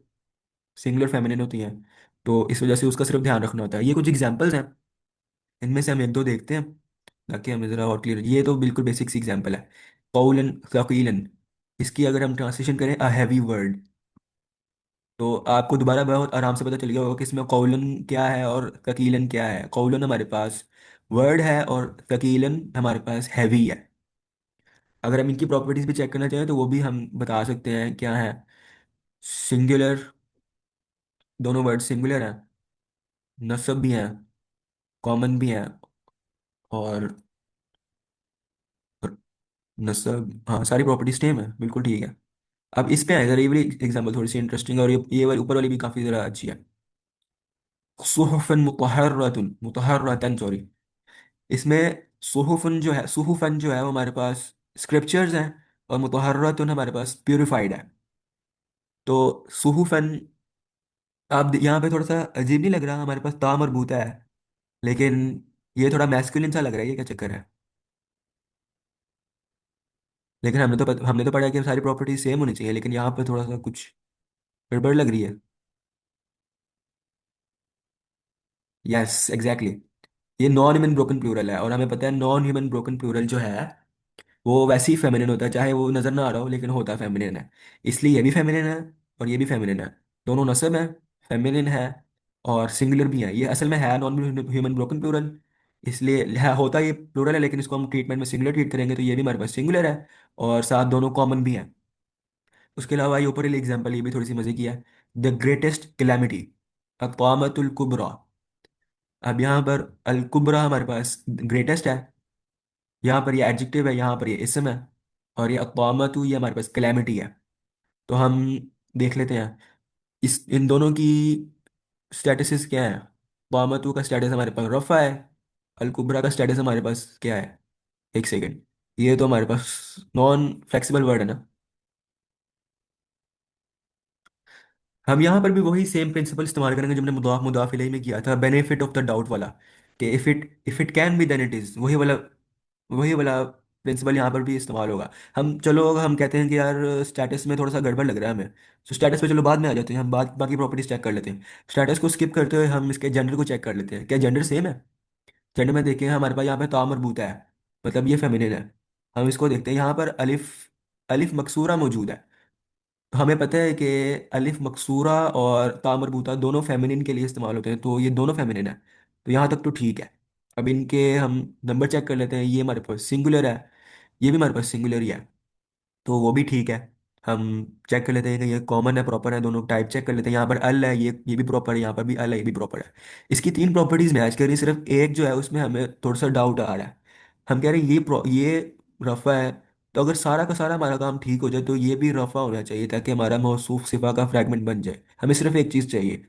सिंगुलर फेमिनिन होती हैं, तो इस वजह से उसका सिर्फ ध्यान रखना होता है। ये कुछ एग्जांपल्स हैं, इनमें से हम एक दो देखते हैं ताकि हमें ज़रा और क्लियर। ये तो बिल्कुल बेसिक सी एग्जांपल है, कौलन थकीलन। इसकी अगर हम ट्रांसलेशन करें अ हैवी वर्ड, तो आपको दोबारा बहुत आराम से पता चल गया होगा कि इसमें कौलन क्या है और थकीलन क्या है। कौलन हमारे पास वर्ड है और थकीलन हमारे पास हैवी है। अगर हम इनकी प्रॉपर्टीज भी चेक करना चाहें तो वो भी हम बता सकते हैं क्या है। सिंगुलर, दोनों वर्ड सिंगुलर हैं, नसब भी हैं, कॉमन भी हैं, और नसब, हाँ सारी प्रॉपर्टीज सेम है, बिल्कुल ठीक है। अब इस पे आए जरा, ये वाली एग्जांपल थोड़ी सी इंटरेस्टिंग है और ये वाली ऊपर वाली भी काफ़ी ज़रा अच्छी है। सुहुफन मुतहर्रतुन, मुतहर्रतन सॉरी। इसमें सुहुफन जो है, सुहुफन जो है वो हमारे पास स्क्रिप्चर्स हैं और मुतहर्रतुन हमारे पास प्यूरिफाइड है। तो सुहुफन, आप यहाँ पे थोड़ा सा अजीब नहीं लग रहा, हमारे पास ता मरबूता है, लेकिन ये थोड़ा मैस्कुलिन सा लग रहा है, ये क्या चक्कर है? लेकिन हमने तो पढ़ा कि सारी प्रॉपर्टी सेम होनी चाहिए, लेकिन यहाँ पे थोड़ा सा कुछ गड़बड़ लग रही है। यस एग्जैक्टली, ये नॉन ह्यूमन ब्रोकन प्लूरल है और हमें पता है नॉन ह्यूमन ब्रोकन प्लूरल जो है वो वैसे ही फेमिनिन होता है, चाहे वो नजर ना आ रहा हो लेकिन होता फेमिनिन है। इसलिए ये भी फेमिनिन है और ये भी फेमिनिन है, दोनों नस्ब है, फेमिनिन है और सिंगुलर भी है। ये असल में है नॉन ह्यूमन ब्रोकन प्लूरल, इसलिए है, होता ये प्लूरल है लेकिन इसको हम ट्रीटमेंट में सिंगुलर ट्रीट करेंगे, तो ये भी हमारे पास सिंगुलर है और साथ दोनों कॉमन भी हैं। उसके अलावा ये ऊपर वाली एग्जांपल ये भी थोड़ी सी मजे की है। द ग्रेटेस्ट कैलेमिटी अक़ामतुल कुबरा। अब यहाँ पर अल कुबरा हमारे पास ग्रेटेस्ट है, यहाँ पर ये एडजेक्टिव है, यहाँ पर ये इसम है, और ये अक़ामतु ये हमारे पास कैलेमिटी है। तो हम देख लेते हैं इस इन दोनों की स्टेटसेस क्या है। अक़ामतु का स्टेटस हमारे पास रफ़ा है, अल कुबरा का स्टेटस हमारे पास क्या है। एक सेकेंड, ये तो हमारे पास नॉन फ्लेक्सिबल वर्ड है ना। हम यहाँ पर भी वही सेम प्रिंसिपल इस्तेमाल करेंगे जो हमने मुदाफ मुदाफ इलैही में किया था, बेनिफिट ऑफ द डाउट वाला, कि if it can be then it is, वही वाला प्रिंसिपल यहाँ पर भी इस्तेमाल होगा। हम चलो हम कहते हैं कि यार स्टेटस में थोड़ा सा गड़बड़ लग रहा है हमें, तो स्टेटस पे चलो बाद में आ जाते हैं, हम बाकी प्रॉपर्टीज चेक कर लेते हैं। स्टेटस को स्किप करते हुए हम इसके जेंडर को चेक कर लेते हैं, क्या जेंडर सेम है। जेंडर में देखें हमारे पास यहाँ पे ता मरबूता है, मतलब ये फेमिनिन है। हम इसको देखते हैं, यहाँ पर अलिफ, अलिफ मकसूरा मौजूद है, तो हमें पता है कि अलिफ मकसूरा और ता मरबूता दोनों फेमिनिन के लिए इस्तेमाल होते हैं, तो ये दोनों फेमिनिन है, तो यहाँ तक तो ठीक है। अब इनके हम नंबर चेक कर लेते हैं, ये हमारे पास सिंगुलर है, ये भी हमारे पास सिंगुलर ही है, तो वो भी ठीक है। हम चेक कर लेते हैं कि ये कॉमन है, प्रॉपर है, दोनों टाइप चेक कर लेते हैं। यहाँ पर अल है, ये भी प्रॉपर है, यहाँ पर भी अल है, ये भी प्रॉपर है। इसकी तीन प्रॉपर्टीज मैच कर रही, सिर्फ एक जो है उसमें हमें थोड़ा सा डाउट आ रहा है। हम कह रहे हैं ये रफ़ा है। तो अगर सारा का सारा हमारा काम ठीक हो जाए तो ये भी रफ़ा होना चाहिए, ताकि हमारा मौसूफ सिफा का फ्रैगमेंट बन जाए। हमें सिर्फ एक चीज़ चाहिए।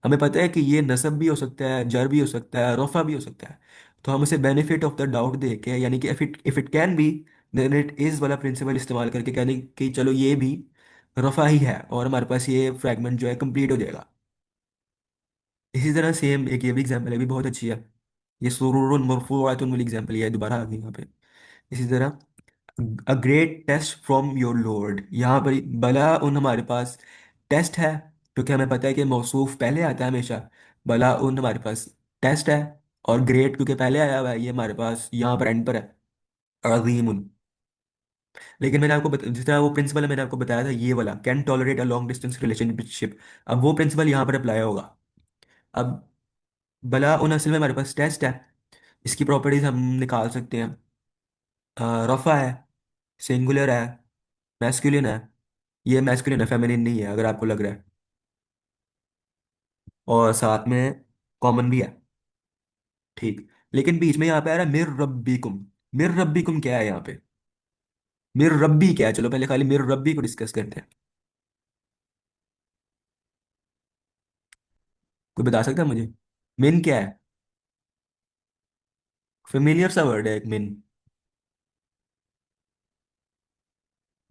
हमें पता है कि ये नसब भी हो सकता है, जर भी हो सकता है, रफ़ा भी हो सकता है। तो हम उसे बेनिफिट ऑफ द डाउट दे के, यानी कि if it can be, then it is वाला प्रिंसिपल इस्तेमाल करके कहने कि चलो ये भी रफ़ा ही है, और हमारे पास ये फ्रैगमेंट जो है कंप्लीट हो जाएगा। इसी तरह सेम एक ये भी एग्जाम्पल है, भी बहुत अच्छी है। ये सुरूरुन मरफूअतुन वाली एग्जाम्पल, ये दोबारा आ गई यहाँ पे। इसी तरह a great test from your Lord, यहाँ पर बला उन हमारे पास टेस्ट है, क्योंकि हमें पता है कि मौसूफ पहले आता है हमेशा। बला उन हमारे पास टेस्ट है, और ग्रेट क्योंकि पहले आया हुआ है, ये हमारे पास यहाँ पर एंड पर है, अजीम उन। लेकिन जिस तरह वो प्रिंसिपल मैंने आपको बताया था, ये वाला can tolerate a long distance relationship, अब वो प्रिंसिपल यहाँ पर अप्लाई होगा। अब बला उन असल में हमारे पास टेस्ट है, इसकी प्रॉपर्टीज हम निकाल सकते हैं। रफ़ा है, सिंगुलर है, मैस्कुलिन है। ये मैस्कुलिन है, फेमिनिन नहीं है अगर आपको लग रहा है। और साथ में कॉमन भी है। ठीक। लेकिन बीच में यहाँ पे आ रहा है मिर रब्बिकुम। मिर रब्बिकुम क्या है यहाँ पे? मिर रब्बी क्या है? चलो पहले खाली मिर रब्बी को डिस्कस करते हैं। कोई बता सकता है मुझे? मिन क्या है? फेमिलियर सा वर्ड है एक मिन।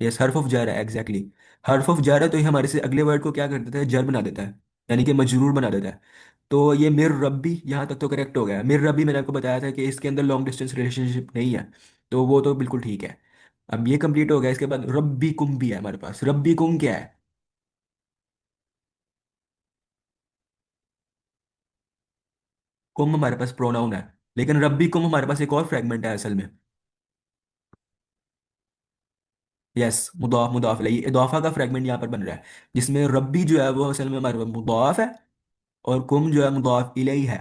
यस, हर्फ ऑफ जर है, एग्जैक्टली। हर्फ ऑफ जर है, तो ये हमारे से अगले वर्ड को क्या कर देता है? जर बना देता है, यानी कि मजरूर बना देता है। तो ये मिर रब्बी यहाँ तक तो करेक्ट हो गया। मिर रब्बी मैंने आपको बताया था कि इसके अंदर लॉन्ग डिस्टेंस रिलेशनशिप नहीं है, तो वो तो बिल्कुल ठीक है। अब ये कंप्लीट हो गया, इसके बाद रब्बी कुम भी है हमारे पास। रब्बी कुम क्या है? कुम हमारे पास प्रोनाउन है, लेकिन रब्बी कुम हमारे पास एक और फ्रेगमेंट है असल में। यस, मुदाफ मुदाफ इलैही, इदाफा का फ्रेगमेंट यहाँ पर बन रहा है, जिसमें रब्बी जो है वो असल में हमारे पास मुदाफ है, और कुम जो है मुदाफ इलैही है।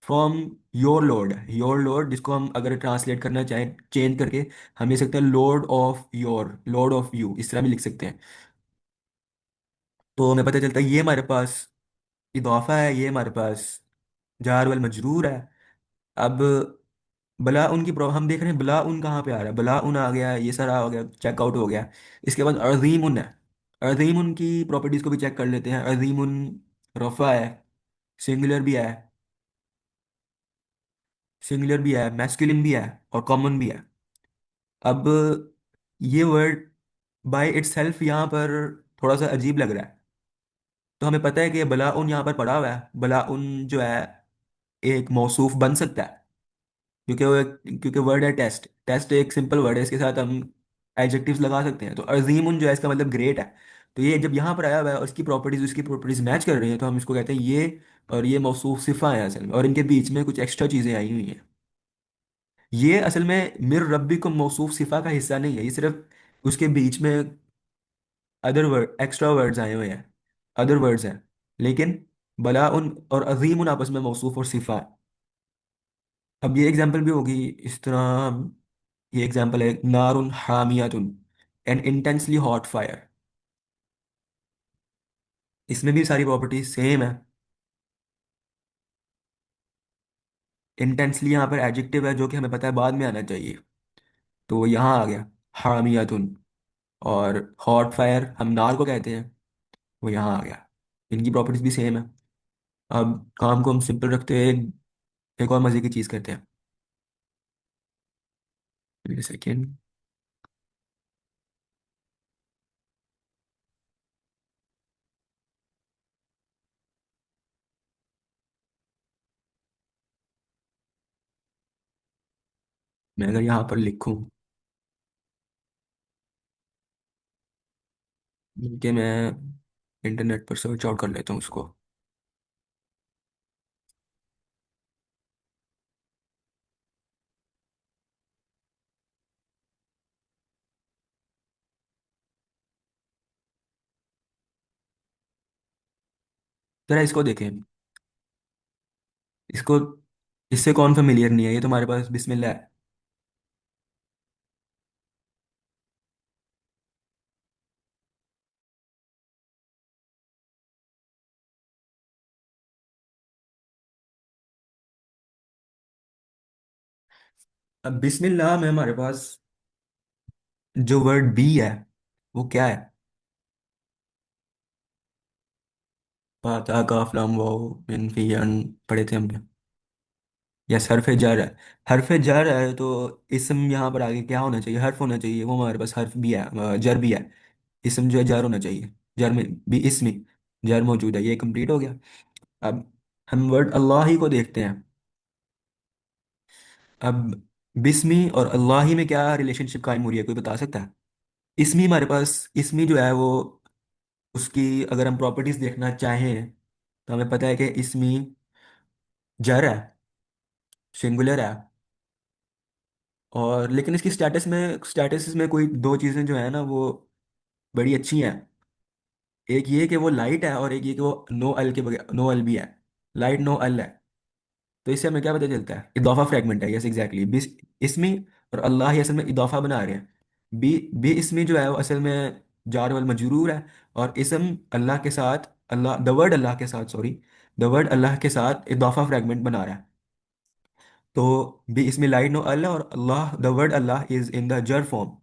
From your Lord, your Lord जिसको हम अगर ट्रांसलेट करना चाहें चेंज करके, हम लिख सकते हैं Lord of your, Lord of you, इस तरह भी लिख सकते हैं। तो हमें पता चलता है ये हमारे पास इदाफा है, ये हमारे पास जार वल मजरूर है। अब बला उन की हम देख रहे हैं बला उन कहाँ पे आ रहा है। बला उन आ गया, ये सारा हो गया, चेकआउट हो गया। इसके बाद अजीम उन है। अजीम उन की प्रॉपर्टीज को भी चेक कर लेते हैं। अजीम उन रफ़ा है, सिंगुलर भी है, सिंगुलर भी है, मैस्कुलिन भी है, और कॉमन भी है। अब ये वर्ड बाय इटसेल्फ यहाँ पर थोड़ा सा अजीब लग रहा है। तो हमें पता है कि बला उन यहाँ पर पड़ा हुआ है। बला उन जो है एक मौसूफ बन सकता है, क्योंकि वर्ड है टेस्ट। टेस्ट एक सिंपल वर्ड है, इसके साथ हम एडजेक्टिव्स लगा सकते हैं। तो अजीम जो है इसका मतलब ग्रेट है। तो ये जब यहाँ पर आया हुआ है और इसकी प्रॉपर्टीज उसकी प्रॉपर्टीज मैच कर रही हैं, तो हम इसको कहते हैं ये और ये मौसूफ सिफा है असल में, और इनके बीच में कुछ एक्स्ट्रा चीज़ें आई हुई हैं। ये असल में मिर रब्बी को मौसूफ सिफा का हिस्सा नहीं है, ये सिर्फ उसके बीच में अदर वर्ड, एक्स्ट्रा वर्ड्स आए हुए हैं, अदर वर्ड्स हैं। लेकिन बला उन और अजीम उन आपस में मौसूफ और सिफा है। अब ये एग्जांपल भी होगी इस तरह। ये एग्जांपल है नारुन हामियातुन, एन इंटेंसली हॉट फायर। इसमें भी सारी प्रॉपर्टीज सेम है। इंटेंसली यहाँ पर एडजेक्टिव है, जो कि हमें पता है बाद में आना चाहिए, तो वो यहाँ आ गया हामियातुन। और हॉट फायर हम नार को कहते हैं, वो यहाँ आ गया। इनकी प्रॉपर्टीज भी सेम है। अब काम को हम सिंपल रखते हैं, एक और मजे की चीज़ करते हैं। सेकेंड, मैं अगर यहाँ पर लिखूँ कि मैं इंटरनेट पर सर्च आउट कर लेता हूँ उसको। जरा इसको देखें, इसको, इससे कौन फेमिलियर नहीं है? ये तो हमारे पास बिस्मिल्लाह है। अब बिस्मिल्लाह में हमारे पास जो वर्ड बी है वो क्या है? फाता काफ लाम वाव मिन फी अन पढ़े थे हमने। यस, हरफ जर है। हरफ जर है तो इसम यहाँ पर आगे क्या होना चाहिए? हर्फ होना चाहिए। वो हमारे पास हर्फ भी है, जर भी है। इसम जो है जर होना चाहिए। जर में भी इसमें जर मौजूद है। ये कंप्लीट हो गया। अब हम वर्ड अल्लाह ही को देखते हैं। अब बिस्मी और अल्लाह ही में क्या रिलेशनशिप कायम हो रही है, कोई बता सकता है? इसमी हमारे पास, इसमी जो है वो, उसकी अगर हम प्रॉपर्टीज देखना चाहें तो हमें पता है कि इसमी जर है, सिंगुलर है। और लेकिन इसकी स्टेटस में कोई दो चीज़ें जो है ना वो बड़ी अच्छी हैं। एक ये कि वो लाइट है, और एक ये कि वो नो अल के बगैर, नो अल भी है। लाइट नो अल है। तो इससे हमें क्या पता चलता है? इदाफा फ्रैगमेंट है। Yes, exactly. बी इसमी और अल्लाह ही असल में इदाफा बना रहे हैं। बी बी इसमी जो है वो असल में जार वल मजरूर है। और इसम अल्लाह के साथ, अल्लाह द वर्ड अल्लाह के साथ, सॉरी, द वर्ड अल्लाह के साथ इदाफा फ्रैगमेंट बना रहा है। तो बी इसमें लाइट नो अल्लाह, और Allah the word Allah is in the जर फॉर्म।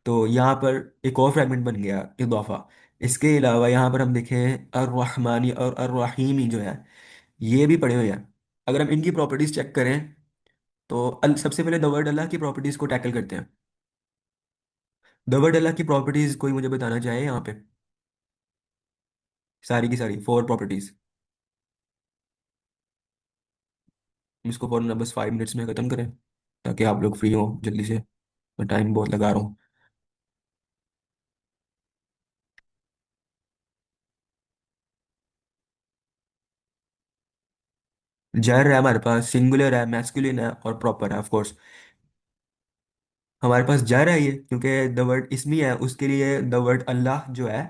तो यहाँ पर एक और फ्रैगमेंट बन गया, इदाफा। इसके अलावा यहाँ पर हम देखें अर्रहमानी और अर्रहीमी जो है, ये भी पढ़े हुए हैं। अगर हम इनकी प्रॉपर्टीज चेक करें तो सबसे पहले द वर्ड अल्लाह की प्रॉपर्टीज को टैकल करते हैं। द वर्ड अल्लाह की प्रॉपर्टीज कोई मुझे बताना चाहे यहाँ पे? सारी की सारी 4 प्रॉपर्टीज। हम इसको फौरन बस 5 मिनट्स में ख़त्म करें ताकि आप लोग फ्री हो जल्दी से। मैं टाइम बहुत लगा रहा हूँ। जर है हमारे पास, सिंगुलर है, मैस्कुलिन है और प्रॉपर है, ऑफ कोर्स। हमारे पास जर है ये, क्योंकि द वर्ड इसमी है, उसके लिए द वर्ड अल्लाह जो है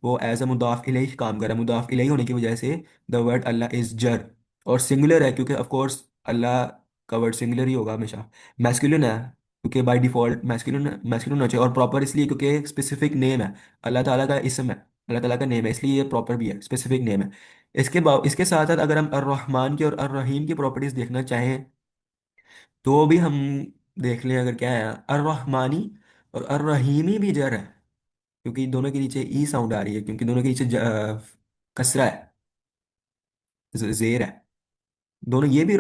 वो एज अ मुदाफ इलैह काम कर रहा है। मुदाफ इलैह होने की वजह से द वर्ड अल्लाह इज जर। और सिंगुलर है क्योंकि ऑफ कोर्स अल्लाह का वर्ड सिंगुलर ही होगा हमेशा। मैस्कुलिन है क्योंकि बाय डिफॉल्ट मैस्कुलिन मैस्कुलिन होना चाहिए। और प्रॉपर इसलिए क्योंकि स्पेसिफिक नेम है, अल्लाह ताला का इसम है, अल्लाह ताला का नेम है, इसलिए ये प्रॉपर भी है, स्पेसिफिक नेम है। इसके साथ साथ अगर हम अर्र रहमान की और अर्र रहीम की प्रॉपर्टीज देखना चाहें तो भी हम देख लें। अगर क्या है, अर्रहमानी और अर्रहीमी भी जर है, क्योंकि दोनों के नीचे ई साउंड आ रही है, क्योंकि दोनों के नीचे कसरा है, जेर है। दोनों ये भी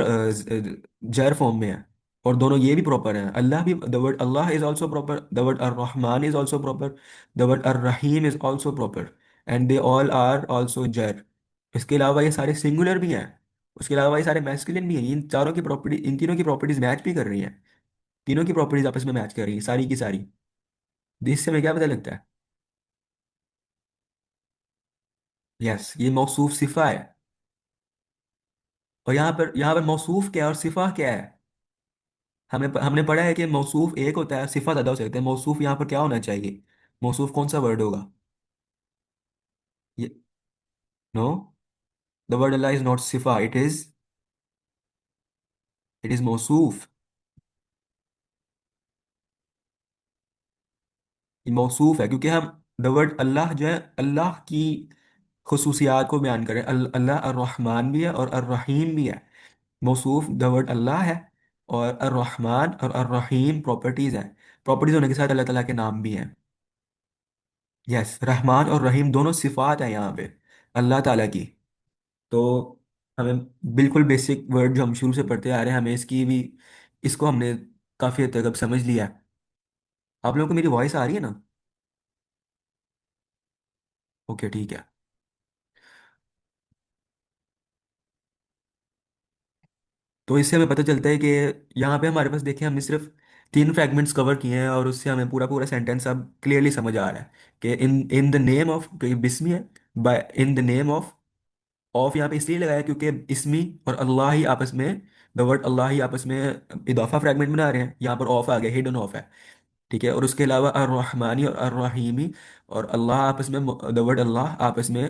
जर फॉर्म में है। और दोनों ये भी प्रॉपर हैं। अल्लाह भी, the word Allah is also proper, the word अर्रहमान is also proper, the word अर्रहीम is also proper, and they all are also जर। इसके अलावा ये सारे सिंगुलर भी हैं। उसके अलावा ये सारे मैस्कुलिन भी हैं। इन चारों की प्रॉपर्टी, इन तीनों की प्रॉपर्टीज मैच भी कर रही हैं। तीनों की प्रॉपर्टीज आपस में मैच कर रही हैं, सारी की सारी। तो इससे हमें क्या पता लगता है? यस, ये मौसूफ सिफा है। और यहाँ पर मौसूफ क्या है और सिफा क्या है? हमने पढ़ा है कि मौसूफ एक होता है, सिफा ज्यादा हो सकते हैं। मौसूफ यहाँ पर क्या होना चाहिए? मौसूफ कौन सा वर्ड होगा? ये no, the word Allah is not सिफा, इट इज मौसूफ। ये मौसूफ है क्योंकि हम द वर्ड अल्लाह जो है, अल्लाह की खुसूसियात को बयान करें। अल्लाह अर्रहमान भी है और अर्रहीम भी है। मौसूफ द वर्ड अल्लाह है, और अर्रहमान और अर्रहीम प्रॉपर्टीज है। प्रॉपर्टीज होने के साथ अल्लाह ताला के नाम भी हैं। यस, रहमान और रहीम दोनों सिफात है यहाँ पे अल्लाह ताला की। तो हमें बिल्कुल बेसिक वर्ड जो हम शुरू से पढ़ते आ रहे हैं, हमें इसकी भी, इसको हमने काफ़ी हद तक अब समझ लिया है। आप लोगों को मेरी वॉइस आ रही है ना? ओके, ठीक है। तो इससे हमें पता चलता है कि यहाँ पे हमारे पास, देखिए, हमने सिर्फ 3 फ्रैगमेंट्स कवर किए हैं, और उससे हमें पूरा पूरा सेंटेंस अब क्लियरली समझ आ रहा है कि in in the name of, बिस्मी है, बाय इन द नेम ऑफ यहाँ पे इसलिए लगाया क्योंकि इसमी और अल्लाह ही आपस में, द वर्ड अल्लाह ही आपस में इदाफा फ्रैगमेंट बना रहे हैं। यहाँ पर ऑफ आ गया, हिडन ऑफ है। ठीक है। और उसके अलावा अर्रहमानी और अर्रहीमी और अल्लाह आपस में, द वर्ड अल्लाह आपस में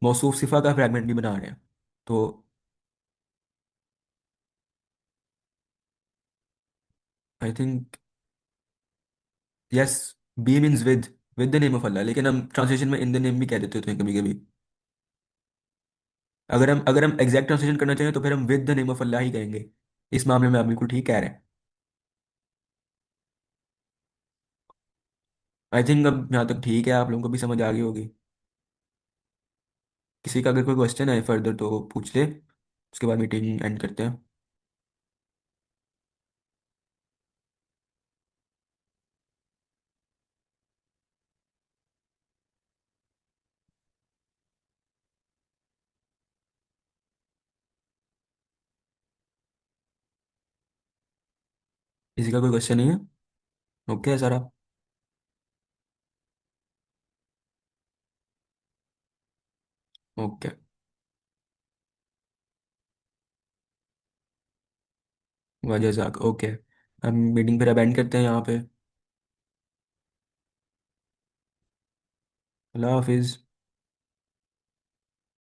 मौसूफ सिफा का फ्रैगमेंट भी बना रहे हैं। तो आई थिंक, यस, बी means with the name of Allah, लेकिन हम ट्रांसलेशन में इन द नेम भी कह देते होते हैं कभी कभी। अगर हम एग्जैक्ट ट्रांसलेशन करना चाहें तो फिर हम विद द नेम ऑफ अल्लाह ही कहेंगे। इस मामले में आप बिल्कुल ठीक कह रहे हैं। आई थिंक अब यहाँ तक ठीक है, आप लोगों को भी समझ आ गई होगी। किसी का अगर कोई क्वेश्चन है फर्दर तो पूछ ले, उसके बाद मीटिंग एंड करते हैं। किसी का कोई क्वेश्चन नहीं है? ओके है सारा। ओके। वजह जाक ओके। हम मीटिंग फिर अब एंड करते हैं यहाँ पे। अल्लाह हाफिज़।